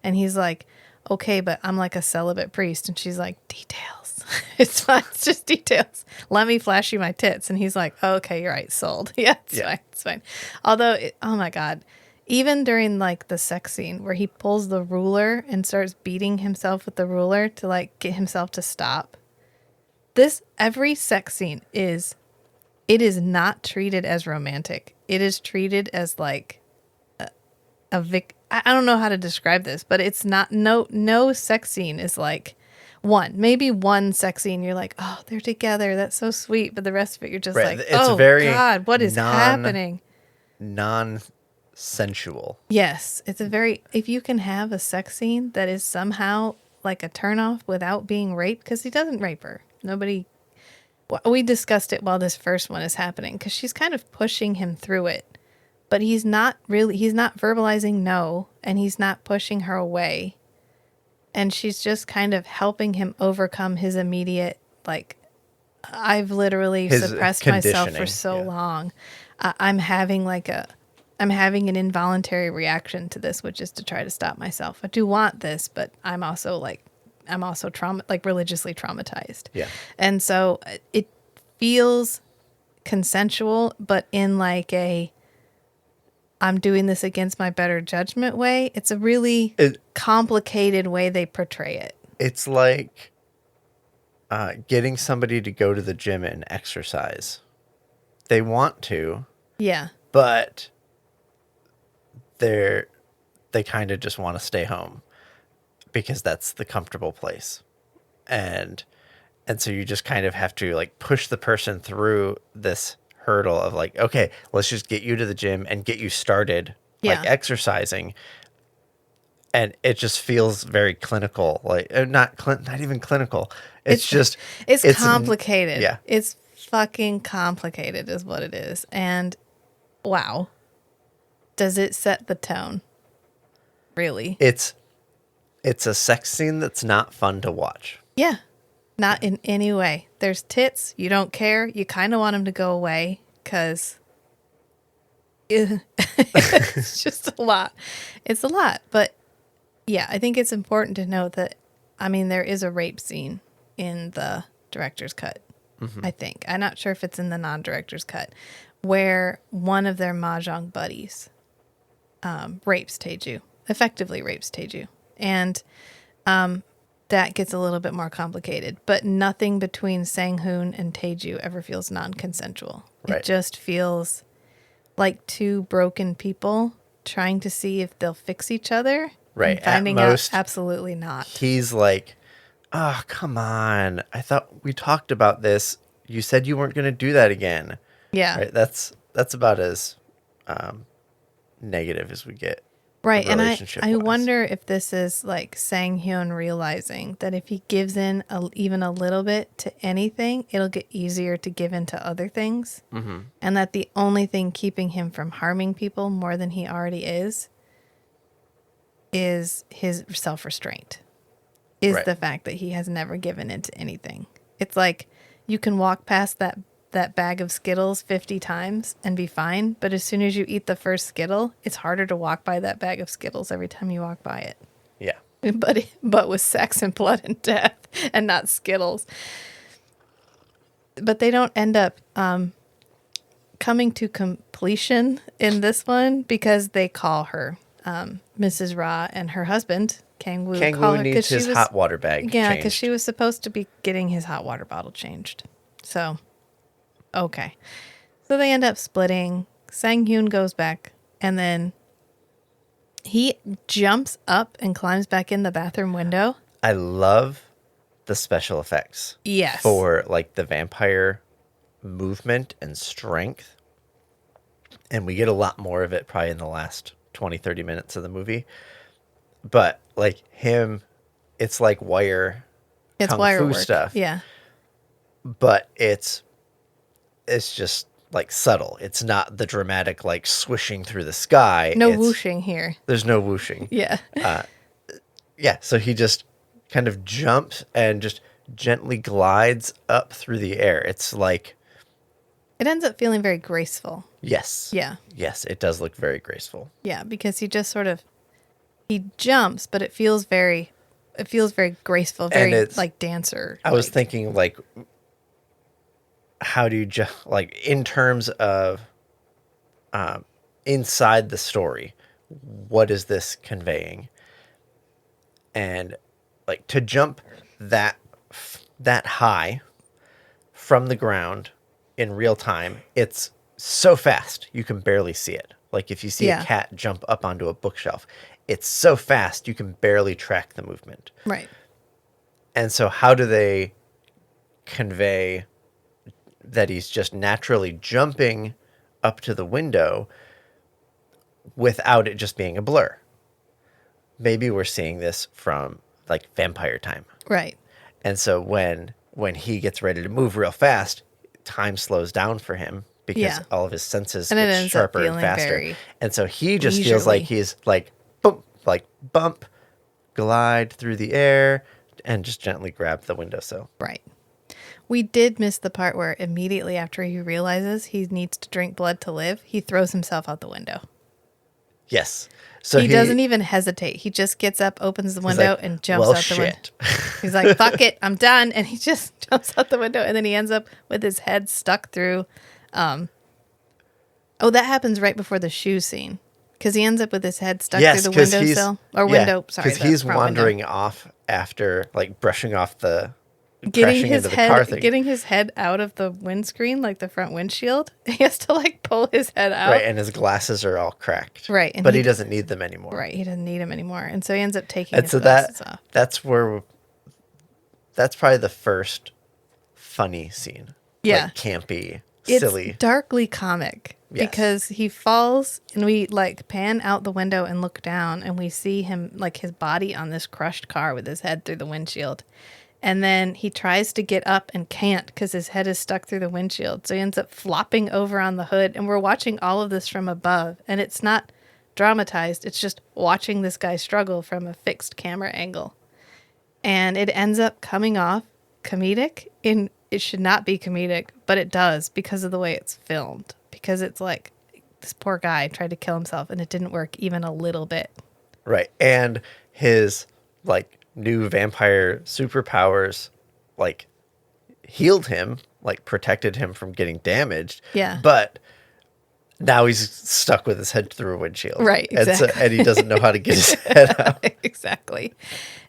And he's like, okay, but I'm like a celibate priest. And she's like, details. It's fine. It's just details. Let me flash you my tits. And he's like, oh, okay, you're right. Sold. Yeah, fine. It's fine. Although, oh my God. Even during like the sex scene where he pulls the ruler and starts beating himself with the ruler to like get himself to stop. Every sex scene it is not treated as romantic. It is treated as like I don't know how to describe this, but it's not, no sex scene is like maybe one sex scene. You're like, oh, they're together. That's so sweet. But the rest of it, you're just Right. like, It's oh very God, what is happening? non-sensual. Yes, it's a very, if you can have a sex scene that is somehow like a turnoff without being raped, because he doesn't rape her. Nobody, we discussed it while this first one is happening, because she's kind of pushing him through it, but he's not verbalizing no, and he's not pushing her away. And she's just kind of helping him overcome his immediate, like, I've literally His suppressed myself for conditioning, so yeah. long. I'm having I'm having an involuntary reaction to this, which is to try to stop myself. I do want this, but I'm also religiously traumatized. Yeah. And so it feels consensual, but in like I'm doing this against my better judgment way. It's a really complicated way they portray it. It's like getting somebody to go to the gym and exercise. They want to, Yeah. but they kind of just want to stay home because that's the comfortable place. And so you just kind of have to like push the person through this hurdle of like, okay, let's just get you to the gym and get you started like Yeah. exercising. And it just feels very clinical, like not even clinical. It's complicated. Yeah. It's fucking complicated is what it is. And wow. Does it set the tone? Really? It's a sex scene that's not fun to watch. Yeah. Not in any way. There's tits. You don't care. You kind of want them to go away because it's just a lot. It's a lot. But yeah, I think it's important to note that, I mean, there is a rape scene in the director's cut, I think. I'm not sure if it's in the non-director's cut, where one of their mahjong buddies effectively rapes Taeju. And that gets a little bit more complicated. But nothing between Sang-hoon and Taeju ever feels non-consensual. Right. It just feels like two broken people trying to see if they'll fix each other. Right. And finding out absolutely not. He's like, oh, come on. I thought we talked about this. You said you weren't going to do that again. Yeah. Right. That's about as negative as we get. Right. And I wonder if this is like Sang-hyun realizing that if he gives in even a little bit to anything, it'll get easier to give in to other things. Mm-hmm. And that the only thing keeping him from harming people more than he already is his self-restraint, is the fact that he has never given into anything. It's like you can walk past that bag of Skittles 50 times and be fine, but as soon as you eat the first Skittle, it's harder to walk by that bag of Skittles every time you walk by it. Yeah. But with sex and blood and death and not Skittles. But they don't end up coming to completion in this one because they call her Mrs. Ra, and her husband, Kang-woo, call her needs his hot water bag Yeah, because she was supposed to be getting his hot water bottle changed. So, okay. So they end up splitting. Sang-hyun goes back, and then he jumps up and climbs back in the bathroom window. I love the special effects. Yes. For like the vampire movement and strength. And we get a lot more of it probably in the last 20, 30 minutes of the movie. But like him, it's like it's kung wire fu work. stuff. Yeah. But it's just like subtle. It's not the dramatic like swishing through the sky. No whooshing here. There's no whooshing. Yeah. Yeah, so he just kind of jumps and just gently glides up through the air. It's like... It ends up feeling very graceful. Yes. Yeah. Yes, it does look very graceful. Yeah, because he just sort of... He jumps, but it feels very graceful, very like dancer. I was thinking like... How do you just... Like, in terms of... inside the story, what is this conveying? And like to jump that high from the ground in real time, it's so fast you can barely see it. Like if you see a cat jump up onto a bookshelf, it's so fast you can barely track the movement. Right. And so how do they convey that he's just naturally jumping up to the window without it just being a blur? Maybe we're seeing this from like vampire time. Right. And so when he gets ready to move real fast, time slows down for him because Yeah. all of his senses And it get ends up sharper and feeling faster. very And so he just feels like leisurely. he's like boom, like bump, glide through the air, and just gently grab the windowsill. Right. We did miss the part where immediately after he realizes he needs to drink blood to live, he throws himself out the window. Yes. So he doesn't even hesitate. He just gets up, opens the window, like, and jumps well, out the window. shit. He's like, fuck it, I'm done. And he just jumps out the window. And then he ends up with his head stuck through. Oh, that happens right before the shoe scene. Because he ends up with his head stuck through the windowsill. Because he's wandering off after, like, brushing off the... Getting his head out of the windscreen, like the front windshield. He has to like pull his head out. Right, and his glasses are all cracked. Right. But he doesn't need them anymore. Right, he doesn't need them anymore. And so he ends up taking his glasses off. That's probably the first funny scene. Yeah. Like campy, silly. It's darkly comic. Yes. Because he falls and we like pan out the window and look down and we see him like his body on this crushed car with his head through the windshield. And then he tries to get up and can't because his head is stuck through the windshield. So he ends up flopping over on the hood. And we're watching all of this from above. And it's not dramatized. It's just watching this guy struggle from a fixed camera angle. And it ends up coming off comedic. It should not be comedic, but it does because of the way it's filmed. Because it's like this poor guy tried to kill himself and it didn't work even a little bit. Right. And his like new vampire superpowers like healed him, like protected him from getting damaged. Yeah. But now he's stuck with his head through a windshield. Right. Exactly. And he doesn't know how to get his head out. Exactly.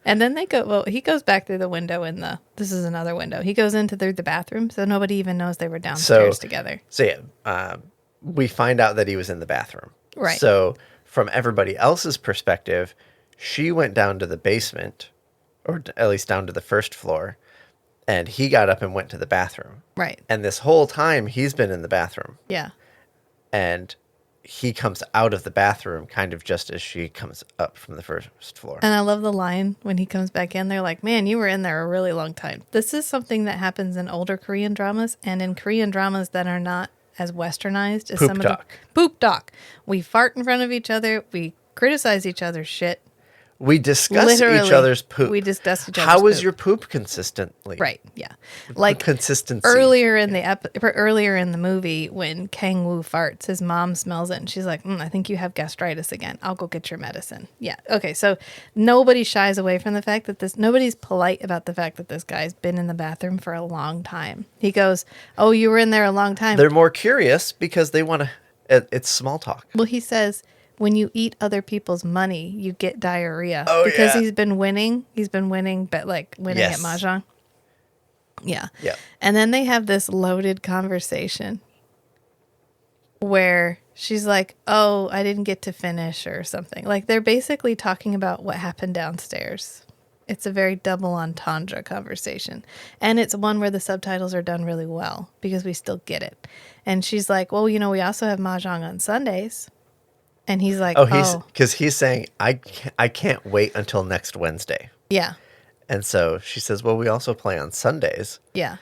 And then he goes back through the window this is another window. He goes through the bathroom. So nobody even knows they were downstairs together. So yeah, we find out that he was in the bathroom. Right. So from everybody else's perspective, she went down to the basement, or at least down to the first floor, and he got up and went to the bathroom. Right. And this whole time, he's been in the bathroom. Yeah. And he comes out of the bathroom kind of just as she comes up from the first floor. And I love the line when he comes back in. They're like, man, you were in there a really long time. This is something that happens in older Korean dramas and in Korean dramas that are not as westernized as some of the... Poop talk. We fart in front of each other. We criticize each other's shit. We discuss each other's poop. We discuss each other's How is poop. your poop consistently? Right, yeah. Like consistency. Earlier in the movie when Kang Woo farts, his mom smells it and she's like, I think you have gastritis again. I'll go get your medicine. Yeah. Okay, so nobody shies away from the fact that nobody's polite about the fact that this guy's been in the bathroom for a long time. He goes, "Oh, you were in there a long time." They're more curious because they want to it's small talk. Well, he says, when you eat other people's money, you get diarrhea. Oh, because yeah. he's been winning, but like winning at Mahjong. Yeah. Yeah. And then they have this loaded conversation where she's like, "Oh, I didn't get to finish," or something. Like they're basically talking about what happened downstairs. It's a very double entendre conversation. And it's one where the subtitles are done really well because we still get it. And she's like, "Well, we also have Mahjong on Sundays." And he's like, because he's saying, I can't wait until next Wednesday. Yeah. And so she says, well, we also play on Sundays. Yeah.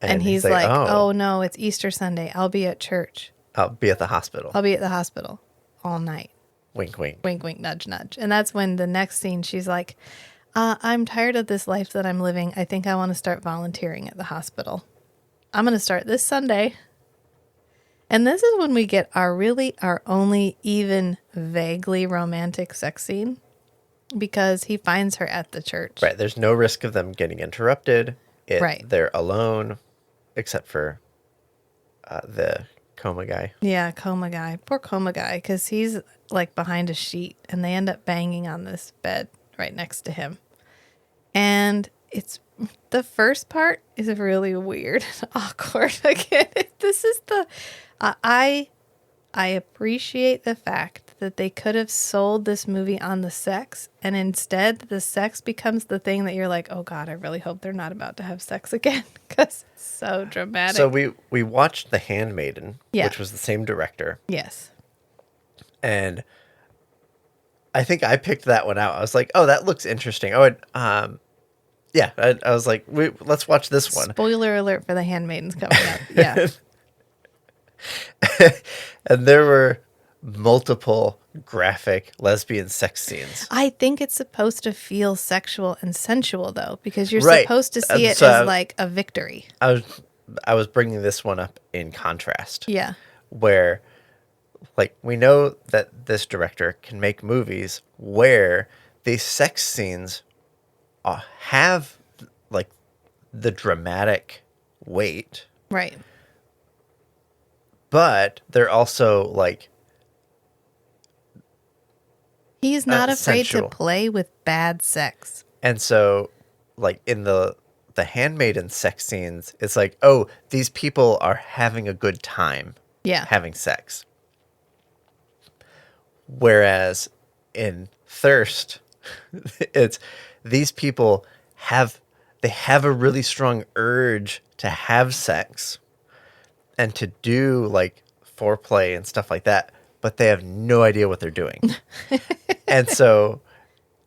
And he's like, oh, no, it's Easter Sunday. I'll be at church. I'll be at the hospital. I'll be at the hospital all night. Wink, wink. Wink, wink, nudge, nudge. And that's when the next scene, she's like, I'm tired of this life that I'm living. I think I want to start volunteering at the hospital. I'm going to start this Sunday. And this is when we get our only even vaguely romantic sex scene because he finds her at the church. Right. There's no risk of them getting interrupted. Right. They're alone, except for the coma guy. Yeah, coma guy. Poor coma guy, because he's like behind a sheet and they end up banging on this bed right next to him. And the first part is really weird and awkward. Again, this is I appreciate the fact that they could have sold this movie on the sex, and instead the sex becomes the thing that you're like, oh God, I really hope they're not about to have sex again, because it's so dramatic. So we watched The Handmaiden, Yeah. which was the same director, Yes. and I think I picked that one out. I was like, oh, that looks interesting. Oh, yeah, I was like, let's watch this one. Spoiler alert for The Handmaiden's coming up. Yeah. And there were multiple graphic lesbian sex scenes. I think it's supposed to feel sexual and sensual, though, because you're Right. supposed to see it So as like a victory. I was bringing this one up in contrast. Yeah. Where, like, we know that this director can make movies where these sex scenes have, like, the dramatic weight, Right. but they're also, like, He's not afraid to sensual. play with bad sex. And so, like, in the Handmaiden sex scenes, it's like, oh, these people are having a good time Yeah. having sex. Whereas in Thirst, it's these people have a really strong urge to have sex and to do, like, foreplay and stuff like that, but they have no idea what they're doing. And so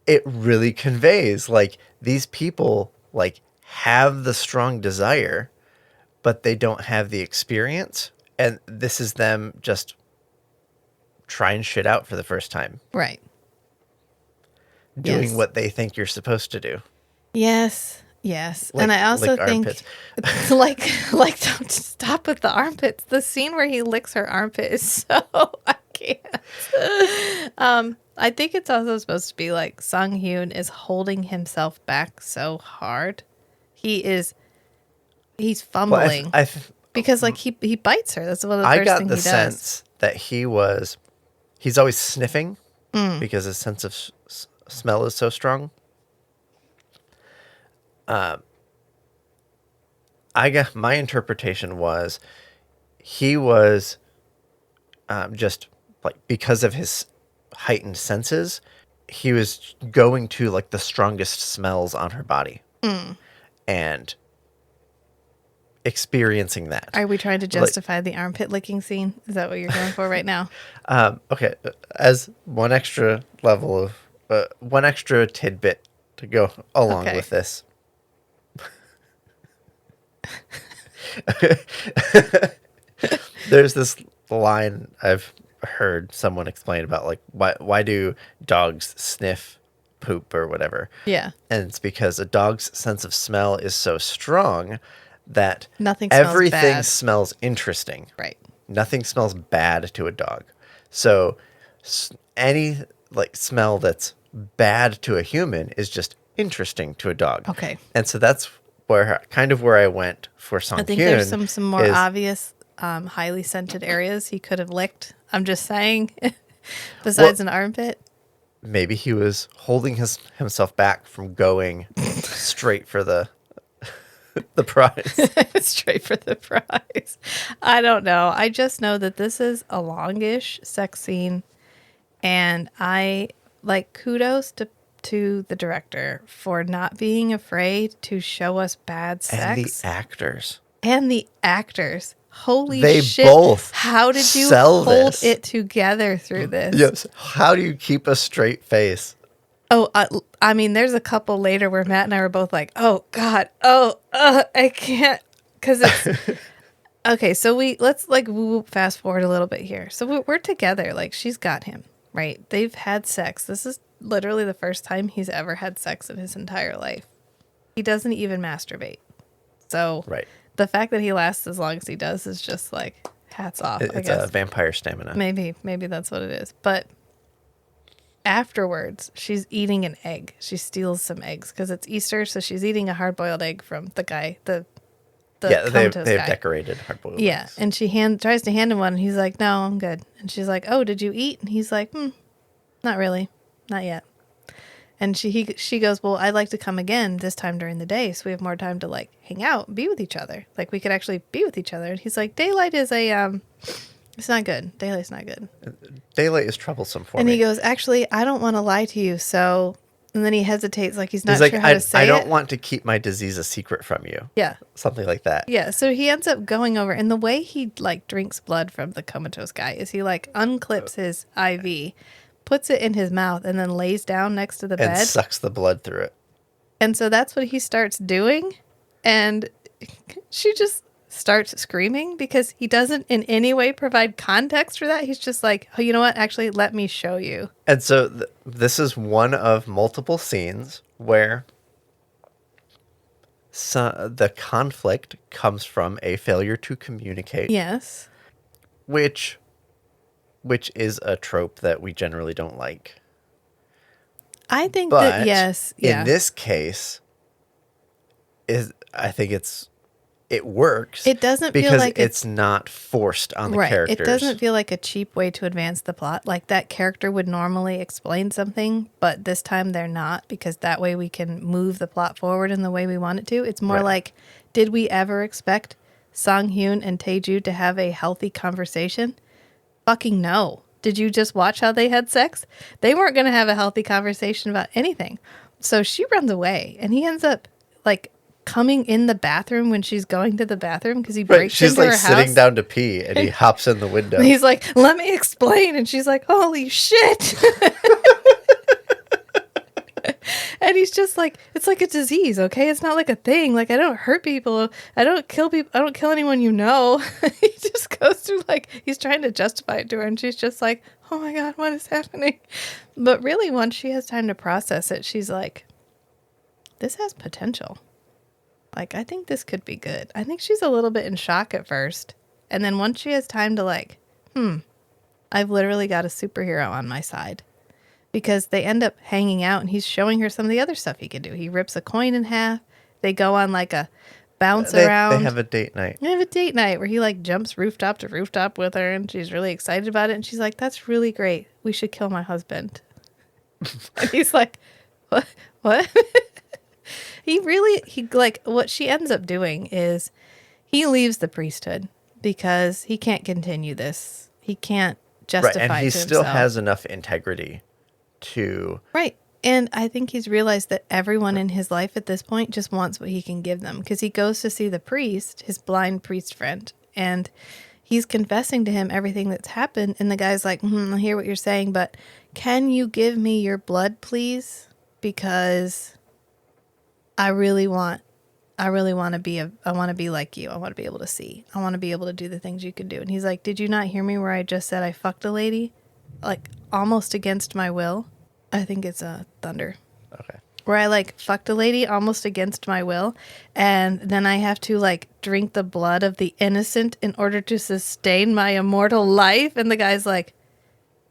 it really conveys, like, these people, like, have the strong desire, but they don't have the experience. And this is them just trying shit out for the first time, Right. doing Yes. what they think you're supposed to do. Yes. Yes. Like, and I also lick think armpits. like don't stop with the armpits. The scene where he licks her armpit is so I can't. I think it's also supposed to be like Sung Hyun is holding himself back so hard. He's fumbling because like he bites her. That's one of the I first got things the he does. sense that he's always sniffing because his sense of smell is so strong. I got my interpretation was he was just like, because of his heightened senses, he was going to, like, the strongest smells on her body and experiencing that. Are we trying to justify the armpit licking scene? Is that what you're going for right now? Okay, as one extra level of one extra tidbit to go along Okay. with this. There's this line I've heard someone explain about, like, why do dogs sniff poop or whatever? Yeah. And it's because a dog's sense of smell is so strong that Nothing smells everything bad. smells interesting. Right. Nothing smells bad to a dog. So any, like, smell that's bad to a human is just interesting to a dog. Okay. And so that's where I went for Song I think Hyun there's some more obvious, highly scented areas he could have licked. I'm just saying, besides an armpit. Maybe he was holding himself back from going straight for the prize. Straight for the prize. I don't know. I just know that this is a longish sex scene, and I like kudos to the director for not being afraid to show us bad sex. And the actors. And the actors. Holy They shit. both How did you sell hold this. it together through this? Yes. How do you keep a straight face? Oh, I mean, there's a couple later where Matt and I were both like, oh, God. I can't. Because it's. Okay, so let's like fast forward a little bit here. So we're together. Like, she's got him, right? They've had sex. This is literally the first time he's ever had sex in his entire life. He doesn't even masturbate. So Right. the fact that he lasts as long as he does is just like hats off. I It's guess a vampire stamina. maybe that's what it is. But afterwards, she's eating an egg. She steals some eggs because it's Easter, so she's eating a hard-boiled egg from the guy, the They've comatose guy. decorated hard-boiled Yeah, eggs. and she tries to hand him one, and he's like, "No, I'm good." And she's like, "Oh, did you eat?" And he's like, "Not really, not yet." And she goes, "Well, I'd like to come again this time during the day, so we have more time to like hang out, and be with each other. Like we could actually be with each other." And he's like, "Daylight is a It's not good. Daylight's not good. Daylight is troublesome for And me. he goes, actually, I don't want to lie to you. So, and then he hesitates, like he's He's not like, sure how to I say don't it. want to keep my disease a secret from you. Yeah. Something like that. Yeah. So he ends up going over, and the way he like drinks blood from the comatose guy is he like unclips his IV, puts it in his mouth, and then lays down next to the And bed. sucks the blood through it. And so that's what he starts doing. And she just starts screaming because he doesn't in any way provide context for that. He's just like, oh, you know what? Actually, let me show you. And so this is one of multiple scenes where the conflict comes from a failure to communicate, Yes. which is a trope that we generally don't like. I think But that, yes. Yeah. in this case, I think it works. It doesn't feel because like it's not forced on the characters. It doesn't feel like a cheap way to advance the plot. Like that character would normally explain something, but this time they're not because that way we can move the plot forward in the way we want it to. It's more like, did we ever expect Song Hyun and Taeju to have a healthy conversation? Fucking no. Did you just watch how they had sex? They weren't going to have a healthy conversation about anything. So she runs away and he ends up like coming in the bathroom when she's going to the bathroom because he breaks She's into like her sitting house. down to pee and he hops in the window. And he's like, let me explain. And she's like, holy shit. And he's just like, it's like a disease, okay? It's not like a thing. Like, I don't hurt people. I don't kill people. I don't kill anyone you know. He just goes through like, he's trying to justify it to her. And she's just like, oh my God, what is happening? But really, once she has time to process it, she's like, this has potential. Like, I think this could be good. I think she's a little bit in shock at first. And then once she has time to like, I've literally got a superhero on my side. Because they end up hanging out and he's showing her some of the other stuff he can do. He rips a coin in half. They go on like a bounce around. They have a date night. They have a date night where he like jumps rooftop to rooftop with her and she's really excited about it. And she's like, that's really great. We should kill my husband. And he's like, what? He like what she ends up doing is he leaves the priesthood because he can't continue this. He can't justify and he to still himself. has enough integrity to And I think he's realized that everyone in his life at this point just wants what he can give them because he goes to see the priest, his blind priest friend, and he's confessing to him everything that's happened. And the guy's like, I hear what you're saying, but can you give me your blood, please? Because I really want to be I want to be like you. I want to be able to see. I want to be able to do the things you can do. And he's like, did you not hear me where I just said I fucked a lady? Like almost against my will. I think it's a Thunder. Okay. Where I like fucked a lady almost against my will. And then I have to like drink the blood of the innocent in order to sustain my immortal life. And the guy's like,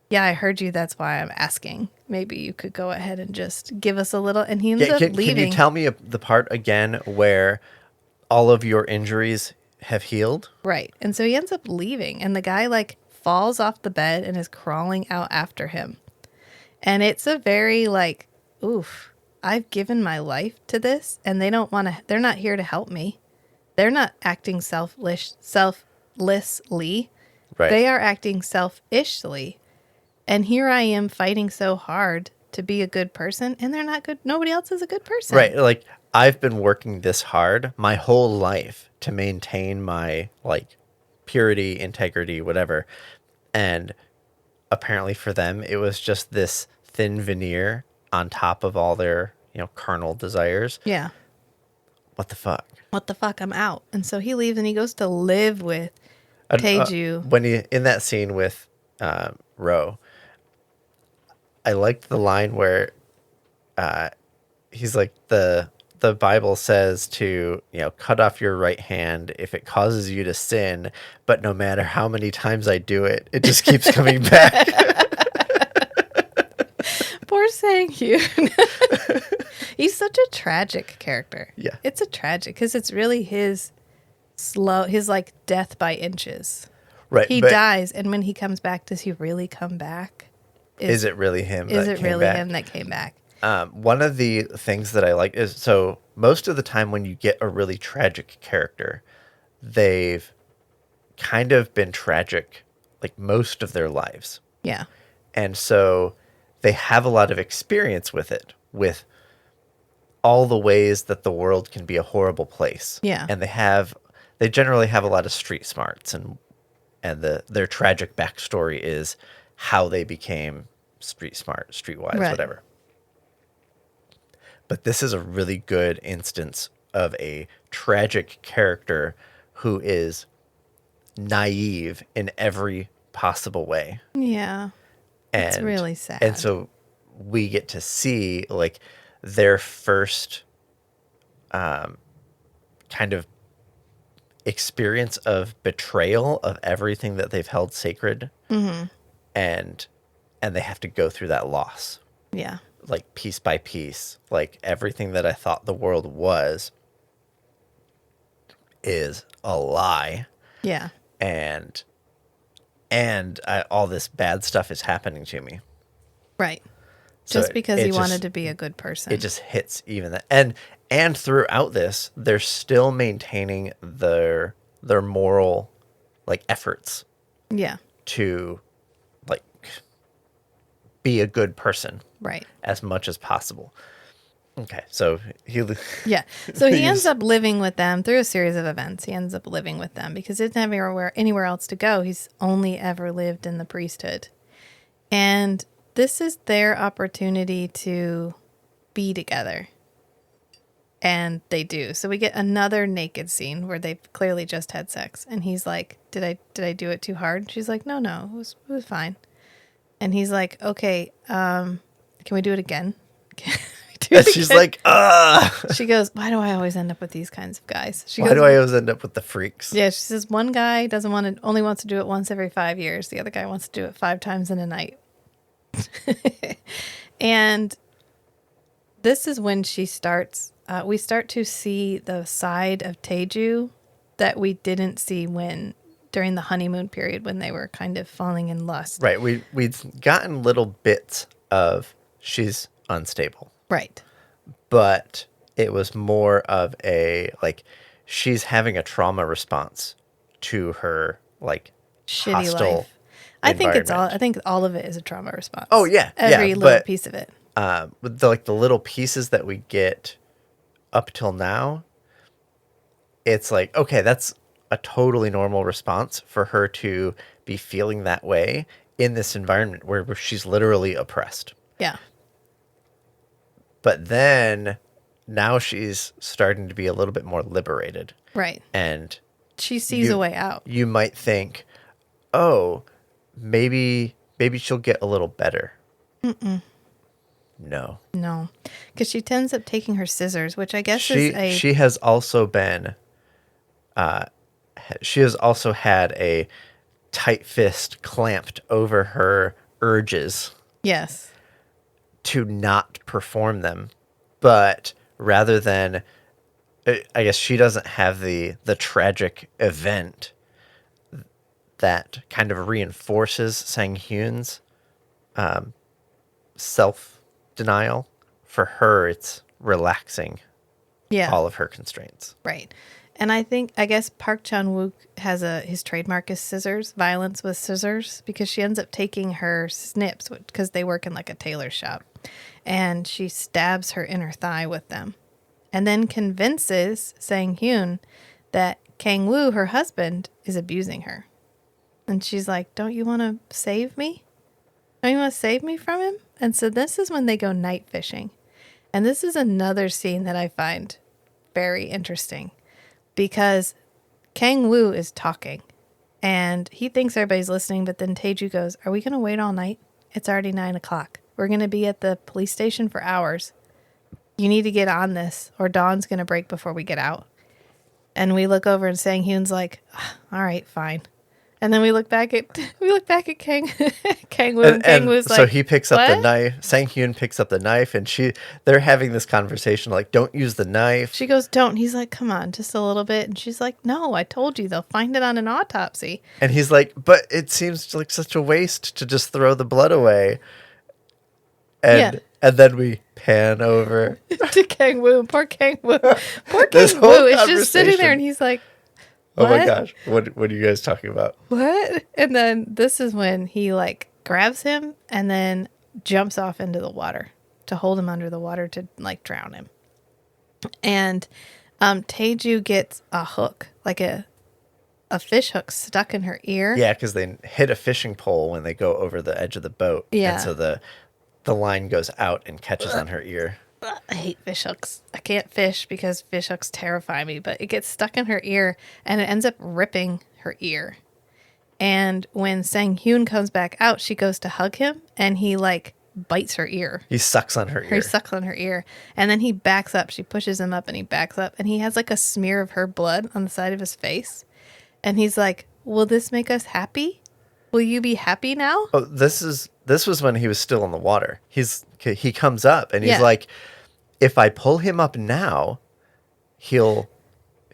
yeah, I heard you. That's why I'm asking. Maybe you could go ahead and just give us a little. And he ends up leaving. Can you tell me the part again where all of your injuries have healed? Right. And so he ends up leaving. And the guy like falls off the bed and is crawling out after him. And it's a very like, oof, I've given my life to this and they don't want to, they're not here to help me. They're not acting selflessly. Right. They are acting selfishly. And here I am fighting so hard to be a good person and they're not good. Nobody else is a good person. Right. Like I've been working this hard my whole life to maintain my like purity, integrity, whatever. And apparently for them, it was just this thin veneer on top of all their, carnal desires. Yeah. What the fuck? What the fuck? I'm out. And so he leaves and he goes to live with Taeju. When he in that scene with Ro, I liked the line where he's like the Bible says to, cut off your right hand if it causes you to sin, but no matter how many times I do it, it just keeps coming back. Poor Sang-hyun. He's such a tragic character. Yeah. It's a tragic because it's really his like death by inches. Right. He dies, and when he comes back, does he really come back? Is it really him? Is it really him that came back? One of the things that I like is, so most of the time when you get a really tragic character, they've kind of been tragic like most of their lives. Yeah. And so they have a lot of experience with it, with all the ways that the world can be a horrible place. Yeah. And they generally have a lot of street smarts, and their tragic backstory is how they became street smart, streetwise, Right. whatever. But this is a really good instance of a tragic character who is naive in every possible way. Yeah. It's And really sad. And so we get to see like their first kind of experience of betrayal of everything that they've held sacred. Mm-hmm. And they have to go through that loss. Yeah. Like piece by piece, like everything that I thought the world was is a lie. Yeah. And all this bad stuff is happening to me. Right. So Just because it he just- wanted to be a good person. It just hits even that. And throughout this, they're still maintaining their moral like efforts Yeah. to like be a good person Right. as much as possible. Okay, so he Yeah. So he He's- ends up living with them through a series of events. He ends up living with them because he didn't have anywhere else to go. He's only ever lived in the priesthood. And this is their opportunity to be together. And they do. So we get another naked scene where they've clearly just had sex. And he's like, Did I do it too hard? She's like, No, it was fine. And he's like, Okay, can we do it again? Can we do and it she's again? like, She goes, Why do I always end up with these kinds of guys? She why goes, do I always end up with the freaks? Yeah, she says one guy only wants to do it once every 5 years. The other guy wants to do it 5 times in a night. And this is when she starts. We start to see the side of Teju that we didn't see during the honeymoon period when they were kind of falling in lust. Right. We'd gotten little bits of she's unstable, Right. but it was more of a like she's having a trauma response to her like Shitty hostile life. I environment. think all of it is a trauma response. Oh, yeah, Every yeah, little but- piece of it. With the little pieces that we get up till now, it's like, okay, that's a totally normal response for her to be feeling that way in this environment where she's literally oppressed. Yeah. But then now she's starting to be a little bit more liberated. Right. And She sees a way out. you might think, oh, maybe she'll get a little better. No. No, because she ends up taking her scissors, which I guess is a She has also been she has also had a tight fist clamped over her urges yes, to not perform them, but rather than I guess she doesn't have the tragic event that kind of reinforces Sang-hyun's self-denial. For her, it's relaxing yeah, all of her constraints. right. And I guess Park Chan-wook has his trademark is scissors, violence with scissors, because she ends up taking her snips because they work in like a tailor shop, and she stabs her inner thigh with them, and then convinces Sang-hyun that Kang-woo, her husband, is abusing her. And she's like, Don't you want to save me? Don't you want to save me from him? And so this is when they go night fishing. And this is another scene that I find very interesting because Kang-woo is talking and he thinks everybody's listening, but then Taeju goes, Are we going to wait all night? It's already 9:00. We're going to be at the police station for hours. You need to get on this or dawn's going to break before we get out. And we look over and Sang-hyun's like, All right, fine. And then we look back at Kang-woo, and Kang-woo's like, so he picks up the "What?" knife. Sang-hyun picks up the knife, and they're having this conversation like, "Don't use the knife." She goes, Don't. He's like, Come on, just a little bit. And she's like, No, I told you they'll find it on an autopsy. And he's like, "But it seems like such a waste to just throw the blood away." And then we pan over. To Kang-woo. Poor Kang-woo. Poor This Kang-woo whole is just sitting there conversation. and he's like, Oh my What? gosh. What are you guys talking about? What? And then this is when he like grabs him and then jumps off into the water to hold him under the water to like drown him. And Taeju gets a hook, like a fish hook stuck in her ear. Yeah, because they hit a fishing pole when they go over the edge of the boat. Yeah. And so the line goes out and catches on her ear. I hate fish hooks. I can't fish because fish hooks terrify me, but it gets stuck in her ear and it ends up ripping her ear. And when Sang Hyun comes back out, she goes to hug him and he like bites her ear. He sucks on her ear. He sucks on her ear. And then he backs up. She pushes him up and he backs up and he has like a smear of her blood on the side of his face. And he's like, will this make us happy? Will you be happy now? Oh, this was when he was still in the water. He comes up and he's like, if I pull him up now, he'll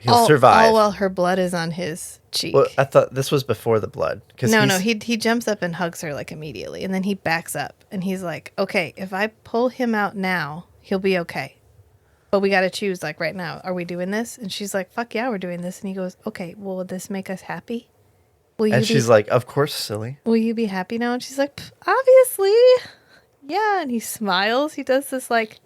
survive. Oh, well, her blood is on his cheek. Well, I thought this was before the blood. No, he jumps up and hugs her like immediately. And then he backs up and he's like, okay, if I pull him out now, he'll be okay. But we got to choose like right now. Are we doing this? And she's like, fuck yeah, we're doing this. And he goes, okay, well, will this make us happy? And she's like, of course, silly. Will you be happy now? And she's like, obviously. Yeah. And he smiles. He does this like,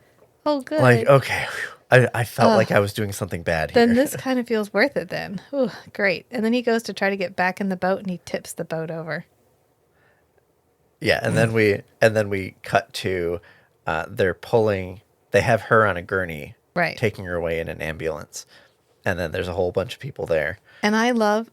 oh, good. Like, okay. I felt like I was doing something bad here. Then this kind of feels worth it then. Ooh, great. And then he goes to try to get back in the boat and he tips the boat over. Yeah. And then we cut to they have her on a gurney, right, taking her away in an ambulance. And then there's a whole bunch of people there. And I love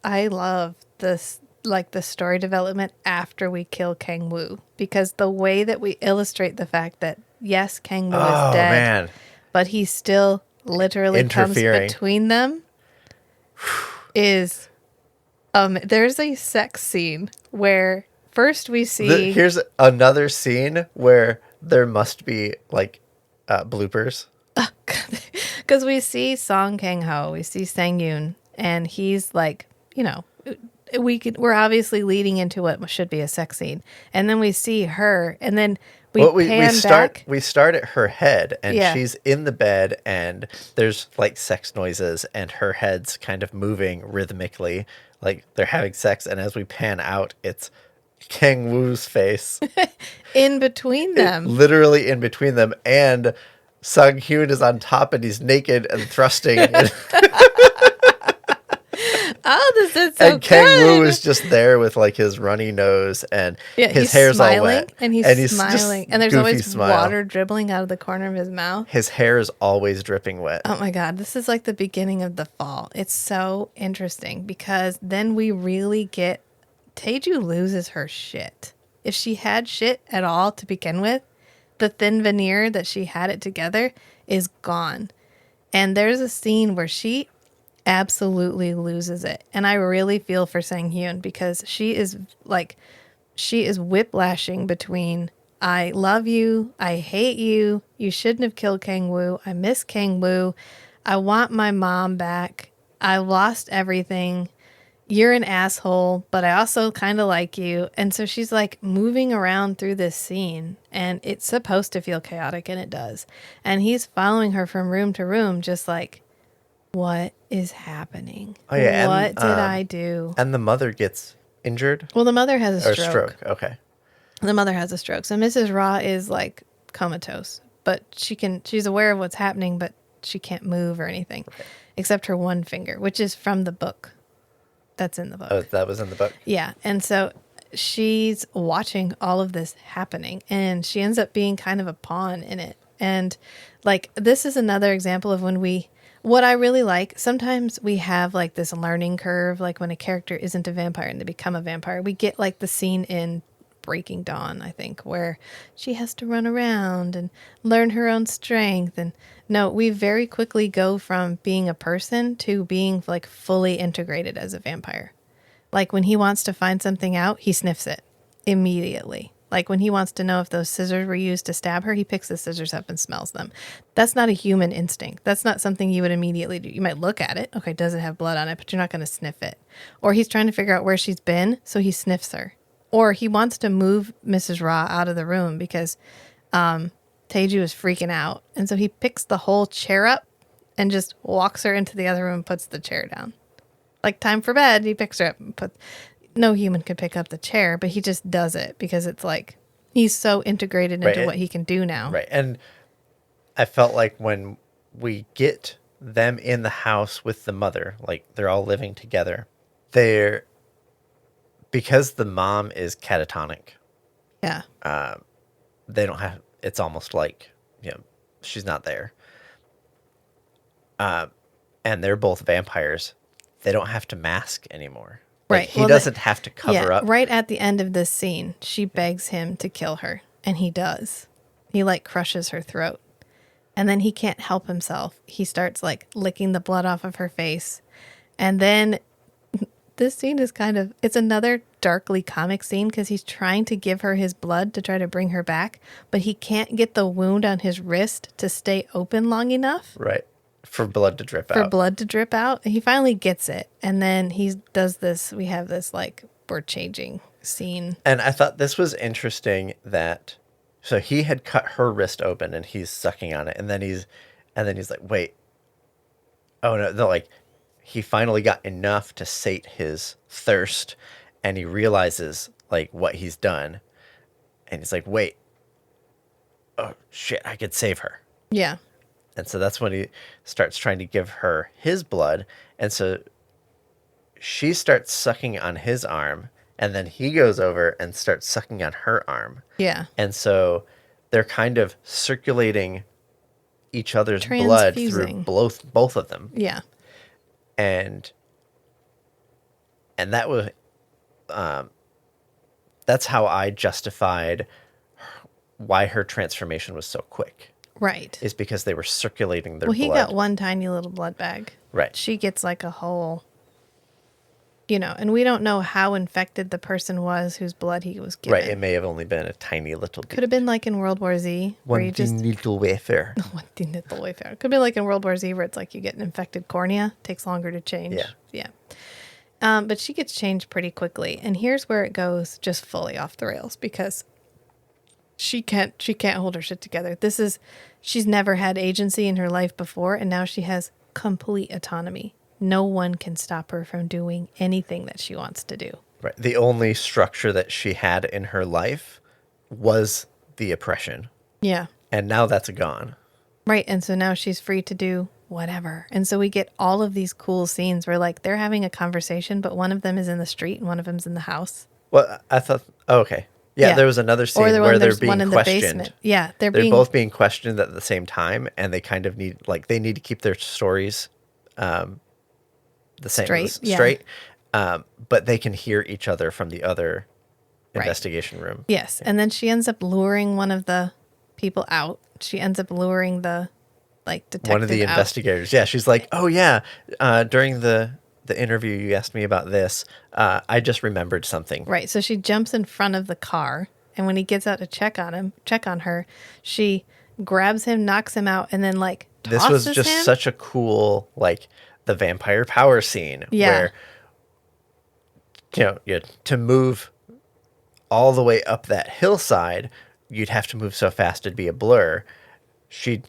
this, like the story development after we kill Kang Woo, because the way that we illustrate the fact that yes, Kang Woo is dead, man, but he still literally comes between them is there's a sex scene where first we see here's another scene where there must be like bloopers. Because we see Song Kang-ho, we see Sang Yoon, and he's like, you know, we're obviously leading into what should be a sex scene, and then we see her, and then we start at her head, and she's in the bed, and there's like sex noises, and her head's kind of moving rhythmically, like they're having sex, and as we pan out, it's Kang Woo's face in between them, literally in between them, and Sung Hyun is on top and he's naked and thrusting. Oh, this is so and Kang Woo is just there with like his runny nose and his hair's smiling, all wet. And he's smiling. And there's always water dribbling out of the corner of his mouth. His hair is always dripping wet. Oh my God. This is like the beginning of the fall. It's so interesting because then we really get Taeju loses her shit. If she had shit at all to begin with, the thin veneer that she had it together is gone. And there's a scene where she absolutely loses it. And I really feel for Sang Hyun because she is whiplashing between I love you, I hate you, you shouldn't have killed Kang Woo, I miss Kang Woo, I want my mom back, I lost everything, you're an asshole, but I also kind of like you. And so she's like moving around through this scene and it's supposed to feel chaotic and it does. And he's following her from room to room, just like, what is happening? Oh, yeah, what did I do? And the mother gets injured? Well, the mother has a stroke. Okay. The mother has a stroke. So Mrs. Ra is like comatose, but she's aware of what's happening, but she can't move or anything except her one finger, which is from the book. That's in the book. Oh, that was in the book? Yeah. And so she's watching all of this happening and she ends up being kind of a pawn in it. And like, this is another example of what I really like, sometimes we have like this learning curve, like when a character isn't a vampire and they become a vampire, we get like the scene in Breaking Dawn, I think, where she has to run around and learn her own strength. And no, we very quickly go from being a person to being like fully integrated as a vampire. Like when he wants to find something out, he sniffs it immediately. Like when he wants to know if those scissors were used to stab her, he picks the scissors up and smells them. That's not a human instinct. That's not something you would immediately do. You might look at it. Okay, does it have blood on it? But you're not going to sniff it. Or he's trying to figure out where she's been, so he sniffs her. Or he wants to move Mrs. Ra out of the room because Taeju is freaking out. And so he picks the whole chair up and just walks her into the other room and puts the chair down. like time for bed. He picks her up and no human could pick up the chair, but he just does it because it's like he's so integrated into what he can do now. Right. And I felt like when we get them in the house with the mother, like they're all living together, they're, because the mom is catatonic, Yeah. they don't have, it's almost like, she's not there. And they're both vampires. They don't have to mask anymore. Like, Right. he doesn't have to cover up. Right at the end of this scene, she begs him to kill her, and he does. He like crushes her throat. And then he can't help himself. He starts like licking the blood off of her face. And then this scene is it's another darkly comic scene because he's trying to give her his blood to try to bring her back, but he can't get the wound on his wrist to stay open long enough. Right. For blood to drip out. He finally gets it. And then he does this. We have this like we're changing scene. And I thought this was interesting that, so he had cut her wrist open and he's sucking on it. And then he's like, wait, oh no, like he finally got enough to sate his thirst and he realizes like what he's done. And he's like, wait, oh shit, I could save her. Yeah. And so that's when he starts trying to give her his blood. And so she starts sucking on his arm. And then he goes over and starts sucking on her arm. Yeah. And so they're kind of circulating each other's blood through both of them. Yeah. And that was, that's how I justified why her transformation was so quick. Right. Is because they were circulating their blood. Well, he got one tiny little blood bag. Right. She gets like a whole, and we don't know how infected the person was whose blood he was given. Right. It may have only been a tiny little bit. Could have been like in World War Z. One little wafer. One little wafer. Could be like in World War Z where it's like you get an infected cornea. Takes longer to change. Yeah. Yeah. But she gets changed pretty quickly. And here's where it goes just fully off the rails because she can't hold her shit together. She's never had agency in her life before, and now she has complete autonomy. No one can stop her from doing anything that she wants to do. Right. The only structure that she had in her life was the oppression. Yeah. And now that's gone. Right. And so now she's free to do whatever. And so we get all of these cool scenes where like they're having a conversation, but one of them is in the street and one of them's in the house. Well, I thought, okay. Yeah, there was another scene where they're being questioned. Yeah, they're both being questioned at the same time, and they kind of need to keep their stories the same, straight. But they can hear each other from the other investigation room. Yes, and then she ends up luring one of the people out. She ends up luring the detective one of the investigators. Yeah, she's like, oh yeah, during the interview you asked me about this, I just remembered something. Right. So she jumps in front of the car, and when he gets out to check on her, she grabs him, knocks him out, and then tosses this was just him. Such a cool the vampire power scene where to move all the way up that hillside, you'd have to move so fast it'd be a blur. She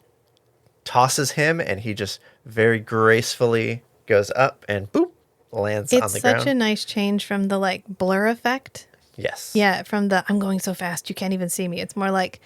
tosses him and he just very gracefully goes up and boop, lands on the ground. It's such a nice change from the blur effect. Yes. Yeah, from the I'm going so fast you can't even see me. It's more like,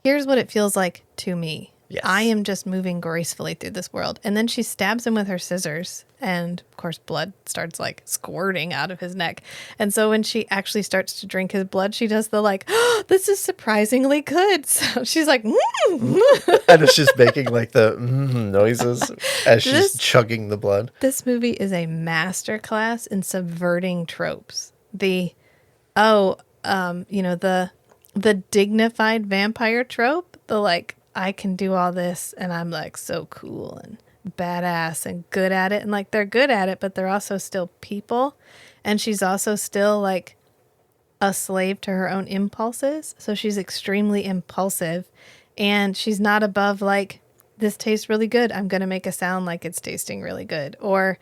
here's what it feels like to me. Yes. I am just moving gracefully through this world. And then she stabs him with her scissors. And of course, blood starts squirting out of his neck. And so when she actually starts to drink his blood, she does the oh, this is surprisingly good. So she's like, and it's just making the noises as she's chugging the blood. This movie is a masterclass in subverting tropes. The dignified vampire trope, I can do all this and I'm so cool and badass and good at it. And they're good at it, but they're also still people. And she's also still a slave to her own impulses. So she's extremely impulsive and she's not above this tastes really good. I'm going to make a sound like it's tasting really good. Or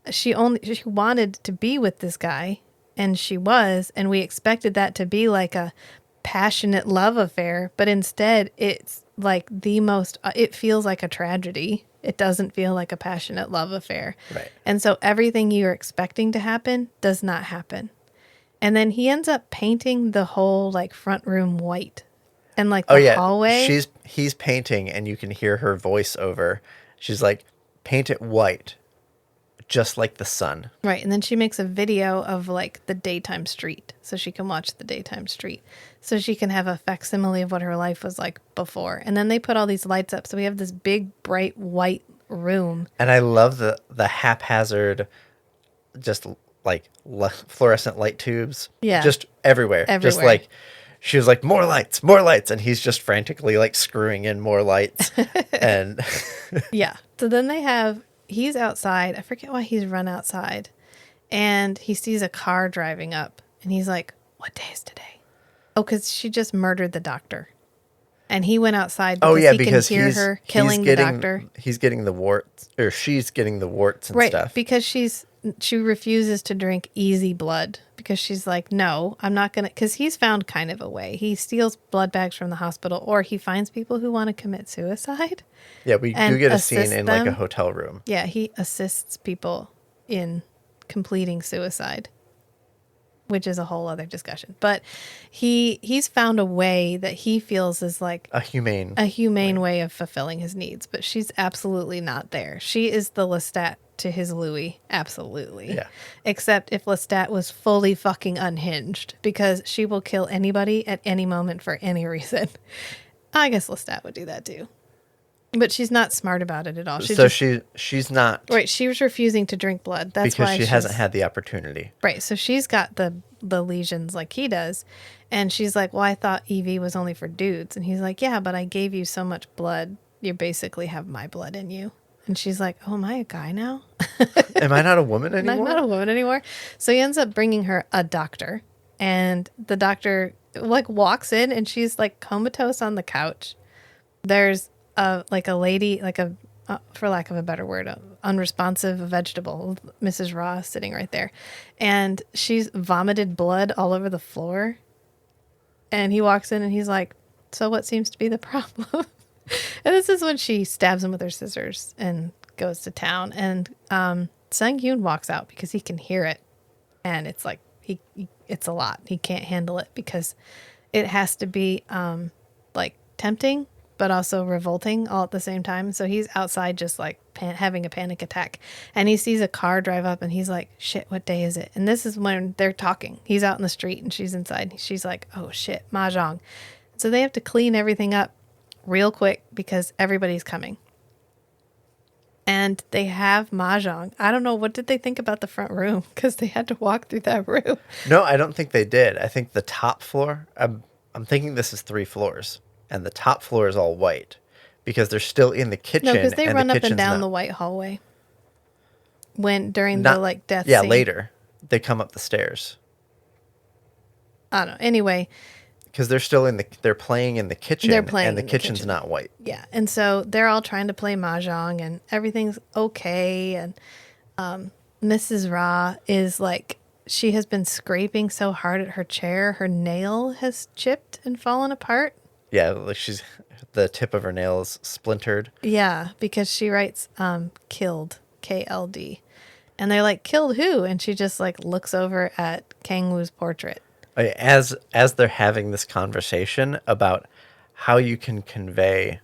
she wanted to be with this guy and she was, and we expected that to be a passionate love affair, but instead it's like the most, it feels like a tragedy. It doesn't feel like a passionate love affair. Right. And so everything you're expecting to happen does not happen. And then he ends up painting the whole like front room white. And like Oh the yeah, hallway. he's painting, and you can hear her voice over. She's like, "Paint it white, just like the sun." Right. And then she makes a video of like the daytime street so she can watch the daytime street. So she can have a facsimile of what her life was like before. And then they put all these lights up. So we have this big, bright, white room. And I love the haphazard, just like fluorescent light tubes. Yeah. Just everywhere. Just Everywhere. like, she was like, more lights, more lights. And he's just frantically like screwing in more lights. And Yeah. So then he's outside. I forget why he's run outside. And he sees a car driving up. And he's like, what day is today? Oh, because she just murdered the doctor. And he went outside because he because can hear her killing the doctor. He's getting the warts, or she's getting the warts and Right, stuff. because she refuses to drink easy blood because she's like, no, I'm not going to, because he's found kind of a way. He steals blood bags from the hospital, or he finds people who want to commit suicide. Yeah, we and do get a scene assist in like a them. hotel room. Yeah, he assists people in completing suicide, which is a whole other discussion. But he's found a way that he feels is like A humane way of fulfilling his needs, but she's absolutely not there. She is the Lestat to his Louis, absolutely. Yeah. Except if Lestat was fully fucking unhinged, because she will kill anybody at any moment for any reason. I guess Lestat would do that too. But she's not smart about it at all. She's not, right. She was refusing to drink blood. That's because why she hasn't had the opportunity. Right. So she's got the lesions like he does. And she's like, well, I thought EV was only for dudes. And he's like, yeah, but I gave you so much blood. You basically have my blood in you. And she's like, oh, am I a guy now? Am I not a woman anymore? I'm not a woman anymore. So he ends up bringing her a doctor. And the doctor like walks in and she's like comatose on the couch. There's a lady, like a, for lack of a better word, a unresponsive vegetable, Mrs. Raw, sitting right there. And she's vomited blood all over the floor. And he walks in and he's like, so what seems to be the problem? And this is when she stabs him with her scissors and goes to town. And Sung-Yoon walks out because he can hear it. And it's like, it's a lot. He can't handle it because it has to be like tempting, but also revolting all at the same time. So he's outside just like having a panic attack. And he sees a car drive up and he's like, shit, what day is it? And this is when they're talking. He's out in the street and she's inside. She's like, oh shit, mahjong. So they have to clean everything up real quick because everybody's coming. And they have mahjong. I don't know, what did they think about the front room? Because they had to walk through that room. No, I don't think they did. I think the top floor, I'm thinking this is 3 floors. And the top floor is all white because they're still in the kitchen. No, because they and run the up and down not, the white hallway during not, the like death Yeah, scene. later. They come up the stairs. I don't know. Anyway, because they're playing in the kitchen. They're playing and the in the kitchen's kitchen. not white. yeah. And so they're all trying to play mahjong and everything's okay. And Mrs. Ra is like, she has been scraping so hard at her chair, her nail has chipped and fallen apart. Yeah, like the tip of her nail is splintered. Yeah, because she writes killed, KLD. And they're like, killed who? And she just like looks over at Kang Woo's portrait. As they're having this conversation about how you can convey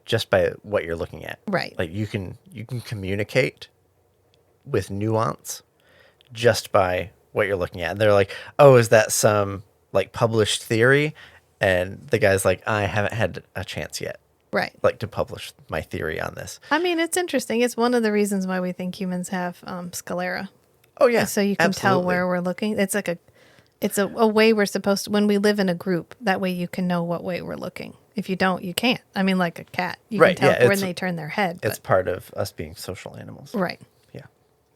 just by what you're looking at. Right. Like you can communicate with nuance just by what you're looking at. And they're like, "Oh, is that some like published theory?" And the guy's like, "I haven't had a chance yet." Right. Like to publish my theory on this. I mean, it's interesting. It's one of the reasons why we think humans have sclera. Oh yeah. So you can tell where we're looking. It's like a way we're supposed to, when we live in a group, that way you can know what way we're looking. If you don't, you can't. I mean, like a cat, you Right, can tell yeah, when they turn their head. It's part of us being social animals. Right. Yeah.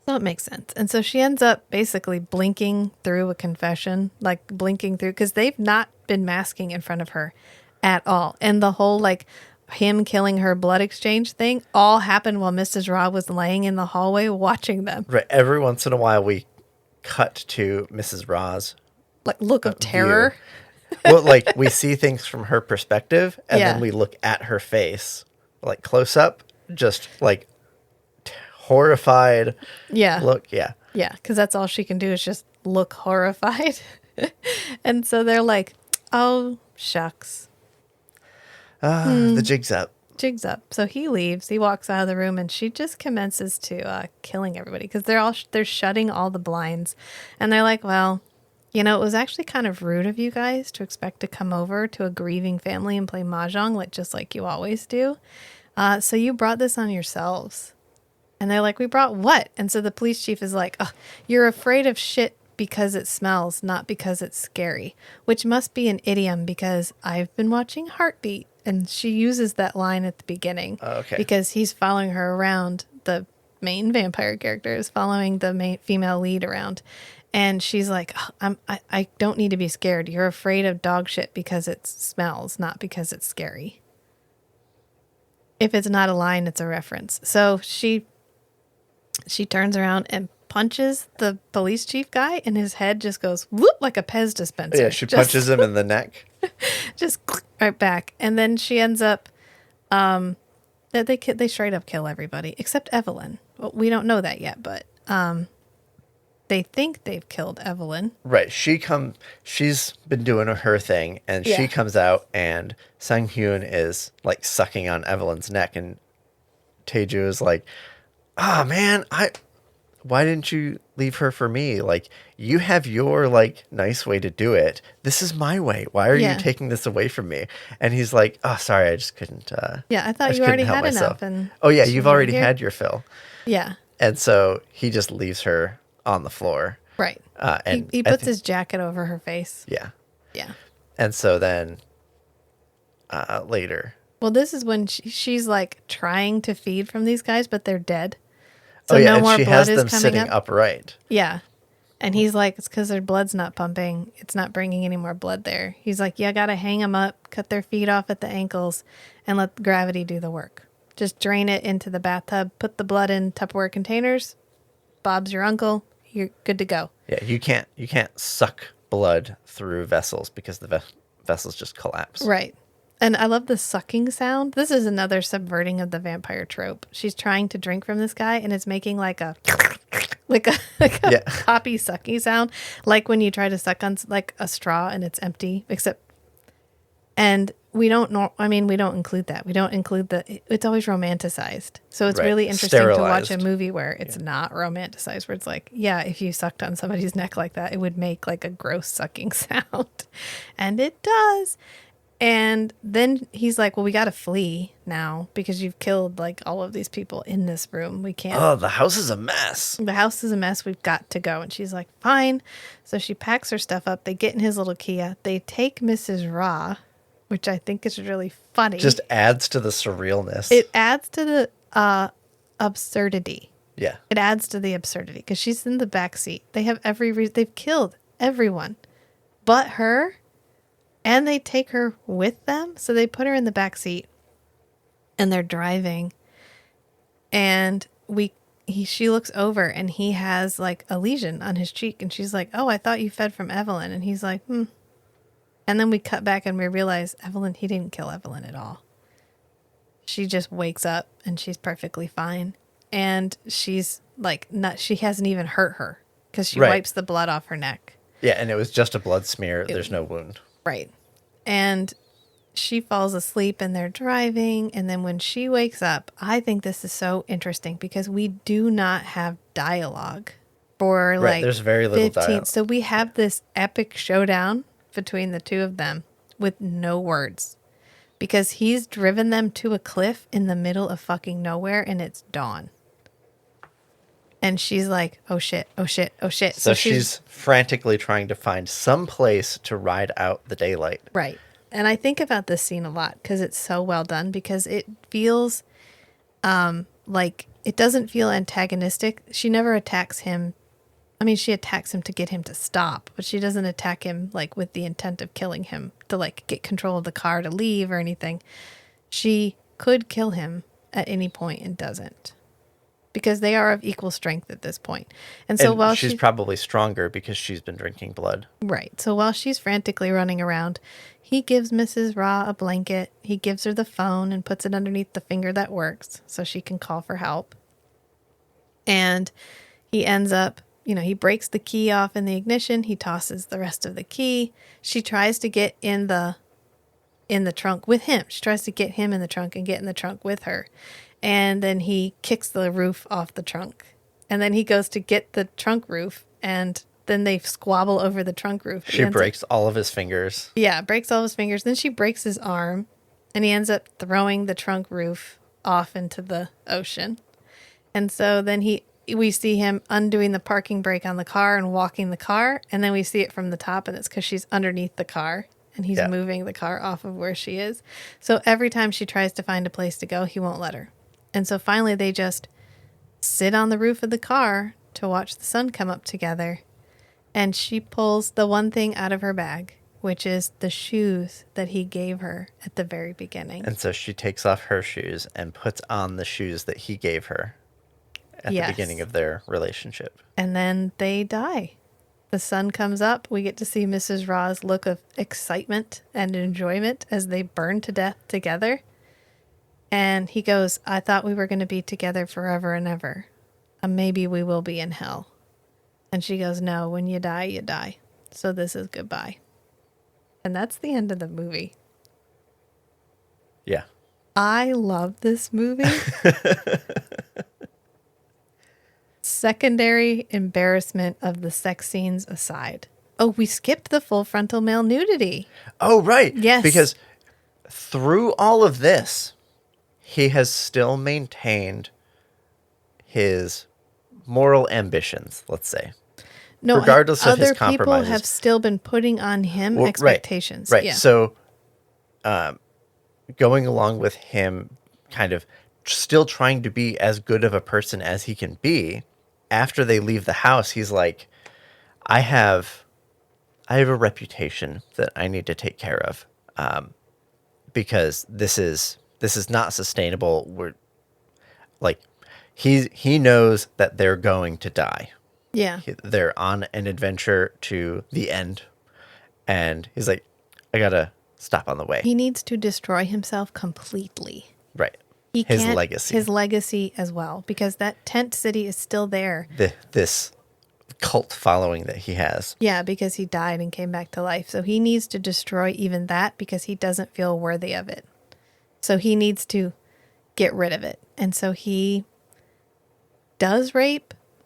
So it makes sense. And so she ends up basically blinking through a confession, like blinking through, because they've not been masking in front of her at all. And the whole like him killing her blood exchange thing all happened while Mrs. Ra was laying in the hallway watching them. Right. Every once in a while we cut to Mrs. Ra's Like look of terror. view, Well, like we see things from her perspective, and Yeah. then we look at her face, like close up, just like horrified Yeah. look. Yeah. Yeah, because that's all she can do is just look horrified. And so they're like, oh, shucks. The jig's up. Jig's up. So he leaves. He walks out of the room, and she just commences to killing everybody because they're shutting all the blinds, and they're like, well, you know, it was actually kind of rude of you guys to expect to come over to a grieving family and play mahjong like you always do. So you brought this on yourselves. And they're like, we brought what? And so the police chief is like, oh, you're afraid of shit because it smells, not because it's scary, which must be an idiom because I've been watching Heartbeat. And she uses that line at the beginning Okay. because he's following her around. The main vampire character is following the main female lead around. And she's like, oh, I don't need to be scared. You're afraid of dog shit because it smells, not because it's scary. If it's not a line, it's a reference. So she turns around and punches the police chief guy, and his head just goes whoop like a Pez dispenser. Yeah, she punches him in the neck. Just right back. And then she ends up, they straight up kill everybody except Evelyn. Well, we don't know that yet, but they think they've killed Evelyn. Right. She's been doing her thing, and Yeah. she comes out, and Sang Hyun is like sucking on Evelyn's neck, and Taeju is like, "Ah, man, why didn't you leave her for me? Like, you have your like nice way to do it. This is my way. Why are Yeah. you taking this away from me?" And he's like, "Oh, sorry, I just couldn't." Yeah, I thought just you already couldn't help had myself." enough. And Oh yeah, she's you've right already here. had your fill. Yeah, And so he just leaves her on the floor. right. And He I puts thi- his jacket over her face. yeah. Yeah. And so then later. Well, this is when she's like trying to feed from these guys, but they're dead. So Oh yeah, no and more she blood has is them coming sitting up. upright. Yeah. And he's like, it's because their blood's not pumping. It's not bringing any more blood there. He's like, you got to hang them up, cut their feet off at the ankles, and let gravity do the work. Just drain it into the bathtub, put the blood in Tupperware containers. Bob's your uncle. You're good to go. Yeah, you can't suck blood through vessels because the vessels just collapse. Right. And I love the sucking sound. This is another subverting of the vampire trope. She's trying to drink from this guy, and it's making like a Yeah. poppy sucky sound, like when you try to suck on like a straw and it's empty. And we don't we don't include that. We don't include it's always romanticized. So it's Right. really interesting to watch a Sterilized. movie where it's not romanticized, where it's like, yeah, if you sucked on somebody's neck like that, it would make like a gross sucking sound. And it does. And then he's like, well, we got to flee now because you've killed like all of these people in this room. We can't. Oh, the house is a mess. The house is a mess. We've got to go. And she's like, fine. So she packs her stuff up. They get in his little Kia. They take Mrs. Ra, which I think is really funny. Just adds to the surrealness. It adds to the absurdity. Yeah. It adds to the absurdity because she's in the back seat. They have every reason. They've killed everyone but her. And they take her with them. So they put her in the back seat and they're driving. And she looks over and he has like a lesion on his cheek. And she's like, oh, I thought you fed from Evelyn. And he's like, And then we cut back and we realize he didn't kill Evelyn at all. She just wakes up and she's perfectly fine. And she's like, she hasn't even hurt her because she wipes the blood off her neck. Yeah, and it was just a blood smear. There's no wound. Right. And she falls asleep and they're driving. And then when she wakes up, I think this is so interesting because we do not have dialogue for like there's very little 15. dialogue. So we have this epic showdown between the two of them with no words because he's driven them to a cliff in the middle of fucking nowhere and it's dawn. And she's like, oh shit, oh shit, oh shit. So she's frantically trying to find some place to ride out the daylight. Right. And I think about this scene a lot because it's so well done because it feels like it doesn't feel antagonistic. She never attacks him. I mean, she attacks him to get him to stop, but she doesn't attack him like with the intent of killing him to like get control of the car to leave or anything. She could kill him at any point and doesn't. because they are of equal strength at this point. And so And while she's probably stronger because she's been drinking blood. right. So while she's frantically running around, he gives Mrs. Ra a blanket. He gives her the phone and puts it underneath the finger that works so she can call for help. And he ends up, he breaks the key off in the ignition. He tosses the rest of the key. She tries to get in the trunk with him. She tries to get him in the trunk and get in the trunk with her. And then he kicks the roof off the trunk. And then he goes to get the trunk roof, and then they squabble over the trunk roof. She breaks all of his fingers. Yeah, breaks all of his fingers. Then she breaks his arm, and he ends up throwing the trunk roof off into the ocean. And so then we see him undoing the parking brake on the car and walking the car, and then we see it from the top, and it's because she's underneath the car, and he's moving the car off of where she is. So every time she tries to find a place to go, he won't let her. And so finally they just sit on the roof of the car to watch the sun come up together. And she pulls the one thing out of her bag, which is the shoes that he gave her at the very beginning. And so she takes off her shoes and puts on the shoes that he gave her at the beginning of their relationship. And then they die. The sun comes up. We get to see Mrs. Ra's look of excitement and enjoyment as they burn to death together. And he goes, I thought we were going to be together forever and ever. Maybe we will be in hell. And she goes, no, when you die, you die. So this is goodbye. And that's the end of the movie. Yeah. I love this movie. Secondary embarrassment of the sex scenes aside. Oh, we skipped the full frontal male nudity. Oh, right. Yes. Because through all of this, he has still maintained his moral ambitions, let's say. No, regardless of his other people compromises. have still been putting on him expectations. Right. Yeah. So going along with him kind of still trying to be as good of a person as he can be, after they leave the house, he's like, I have a reputation that I need to take care of, because this is not sustainable. We're like, he knows that they're going to die. Yeah. They're on an adventure to the end, and he's like, I gotta stop on the way. He needs to destroy himself completely. Right. His legacy as well, because that tent city is still there. This cult following that he has. Yeah, because he died and came back to life. So he needs to destroy even that because he doesn't feel worthy of it. So he needs to get rid of it. And so he does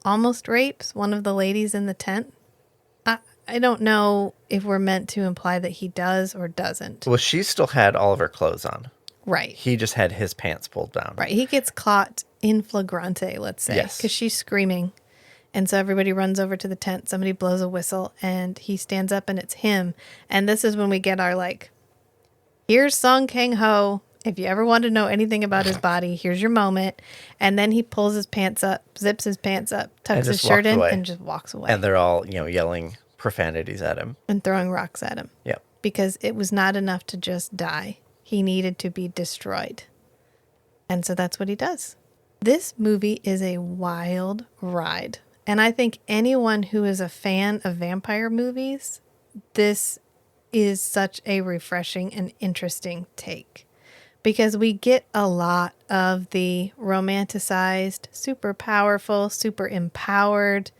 almost rapes one of the ladies in the tent. I don't know if we're meant to imply that he does or doesn't. Well, she still had all of her clothes on. Right. He just had his pants pulled down. Right. He gets caught in flagrante, let's say. Yes. Because she's screaming. And so everybody runs over to the tent. Somebody blows a whistle and he stands up and it's him. And this is when we get our here's Song Kang-ho. If you ever want to know anything about his body, here's your moment. And then he pulls his pants up, zips his pants up, tucks his shirt in, and just walks away. And they're all, yelling profanities at him. And throwing rocks at him. Yep. Because it was not enough to just die. He needed to be destroyed. And so that's what he does. This movie is a wild ride. And I think anyone who is a fan of vampire movies, this is such a refreshing and interesting take. Because we get a lot of the romanticized, super powerful, super empowered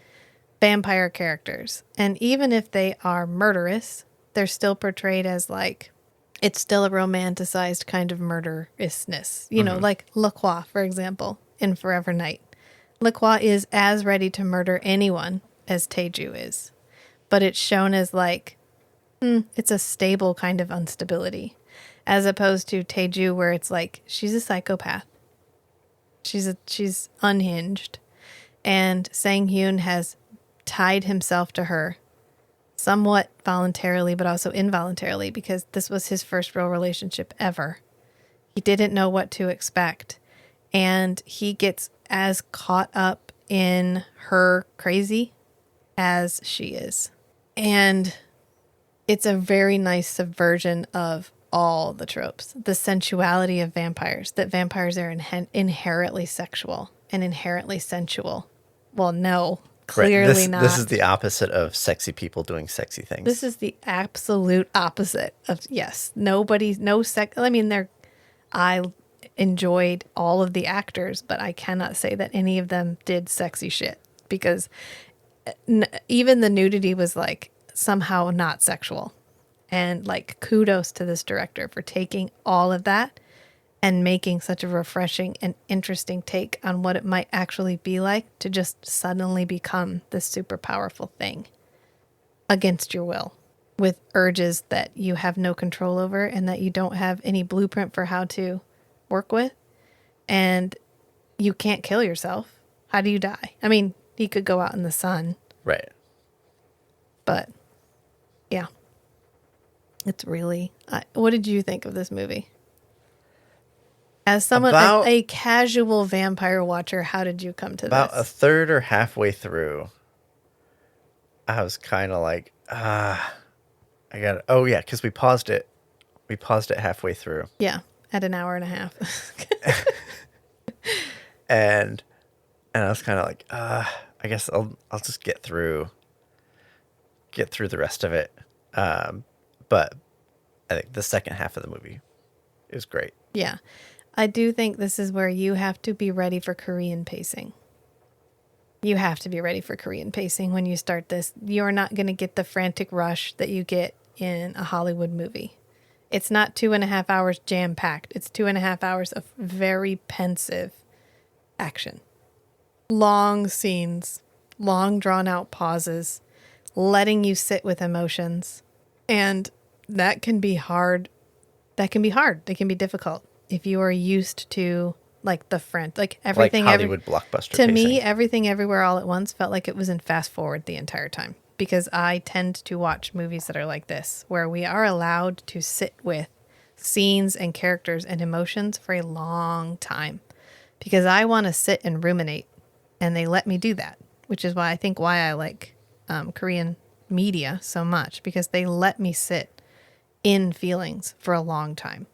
vampire characters. And even if they are murderous, they're still portrayed as it's still a romanticized kind of murderousness. Like Lacroix, for example, in Forever Night. Lacroix is as ready to murder anyone as Taeju is. But it's shown as it's a stable kind of instability. As opposed to Taeju, where it's she's a psychopath. She's unhinged. And Sang-hyun has tied himself to her somewhat voluntarily, but also involuntarily, because this was his first real relationship ever. He didn't know what to expect. And he gets as caught up in her crazy as she is. And it's a very nice subversion of all the tropes. The sensuality of vampires, that vampires are inherently sexual. and inherently sensual. Well, no, Right. clearly not. This is the opposite of sexy people doing sexy things. This is the absolute opposite of, yes, no sex. I mean, I enjoyed all of the actors, but I cannot say that any of them did sexy shit because even the nudity was like somehow not sexual. And like, kudos to this director for taking all of that and making such a refreshing and interesting take on what it might actually be like to just suddenly become this super powerful thing against your will with urges that you have no control over and that you don't have any blueprint for how to work with. And you can't kill yourself. How do you die? I mean, he could go out in the sun. Right. But yeah, it's really, what did you think of this movie? As someone, a casual vampire watcher, how did you come to about this? a third or halfway through, I was kind of like, I got it. Oh yeah, because we paused it. We paused it halfway through. Yeah, at an hour and a half. and I was kind of like, I guess I'll just get through the rest of it. But I think the second half of the movie is great. Yeah. I do think this is where you have to be ready for Korean pacing. You have to be ready for Korean pacing when you start this. You're not going to get the frantic rush that you get in a Hollywood movie. It's not 2.5 hours jam-packed. It's 2.5 hours of very pensive action. Long scenes, long drawn-out pauses, letting you sit with emotions. And that can be hard. That can be hard. It can be difficult. If you are used to like the front, like everything, like Hollywood blockbuster. To me, Everything Everywhere All at Once felt like it was in fast forward the entire time because I tend to watch movies that are like this, where we are allowed to sit with scenes and characters and emotions for a long time because I want to sit and ruminate, and they let me do that, which is why I like Korean media so much because they let me sit in feelings for a long time.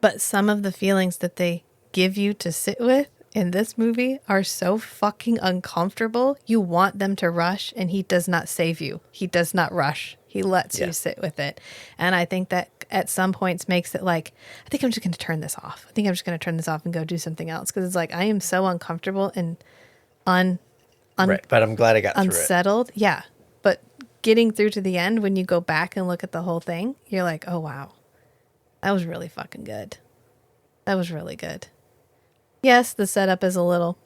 But some of the feelings that they give you to sit with in this movie are so fucking uncomfortable. You want them to rush, and he does not save you. He does not rush. He lets you sit with it. And I think that at some points makes it like, I think I'm just going to turn this off. I think I'm just going to turn this off and go do something else. Because it's like, I am so uncomfortable and right. But I'm glad I got unsettled. Through it. Yeah. But getting through to the end, when you go back and look at the whole thing, you're like, oh, wow. That was really fucking good. That was really good. Yes, the setup is a little,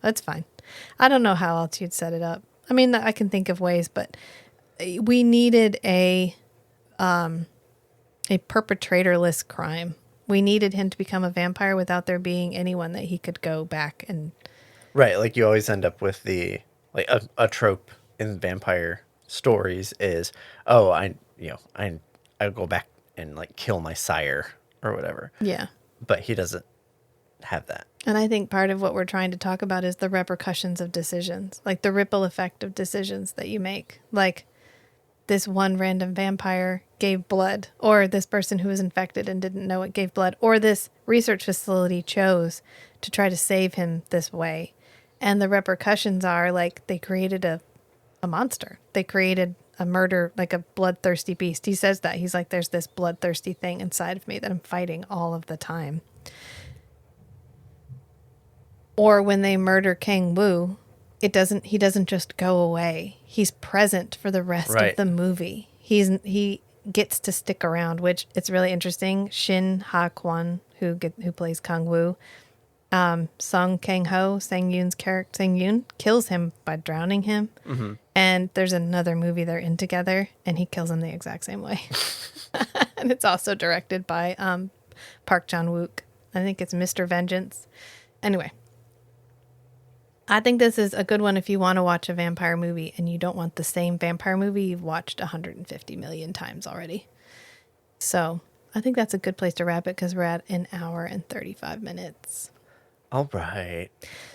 that's fine. I don't know how else you'd set it up. I mean, I can think of ways, but we needed a perpetratorless crime. We needed him to become a vampire without there being anyone that he could go back and. Right, like you always end up with the a trope in vampire stories is, I go back and like kill my sire or whatever. Yeah. But he doesn't have that. And I think part of what we're trying to talk about is the repercussions of decisions, like the ripple effect of decisions that you make. Like this one random vampire gave blood, or this person who was infected and didn't know it gave blood, or this research facility chose to try to save him this way. And the repercussions are like they created a monster. They created a murder, like a bloodthirsty beast. He says that. He's like, there's this bloodthirsty thing inside of me that I'm fighting all of the time. Or when they murder Kang Woo, he doesn't just go away. He's present for the rest of the movie. He gets to stick around, which it's really interesting. Shin Ha Kwon, who plays Kang Woo, Sung Kang Ho, Sang Yoon's character, Sang Yoon, kills him by drowning him. Mm-hmm. And there's another movie they're in together, and he kills him the exact same way. And it's also directed by Park Chan-wook. I think it's Mr. Vengeance. Anyway, I think this is a good one if you want to watch a vampire movie and you don't want the same vampire movie you've watched 150 million times already. So I think that's a good place to wrap it because we're at an hour and 35 minutes. All right.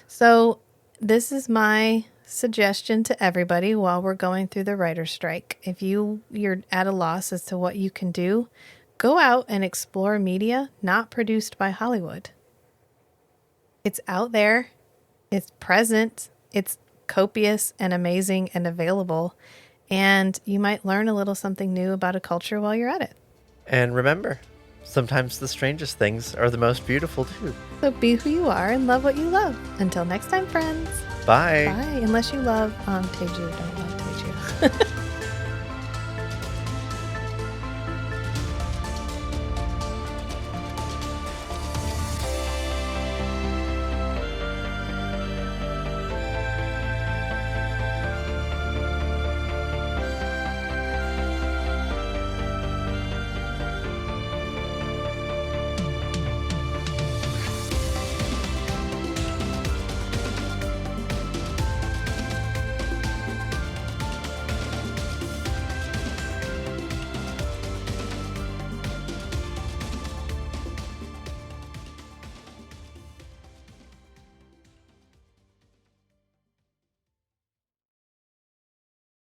So this is my suggestion to everybody while we're going through the writer's strike. If you're at a loss as to what you can do, go out and explore media not produced by Hollywood. It's out there, it's present, it's copious and amazing and available, and you might learn a little something new about a culture while you're at it. And remember, sometimes the strangest things are the most beautiful too. So be who you are and love what you love. Until next time, friends. Bye. Bye. Unless you love Teju, don't love Teju.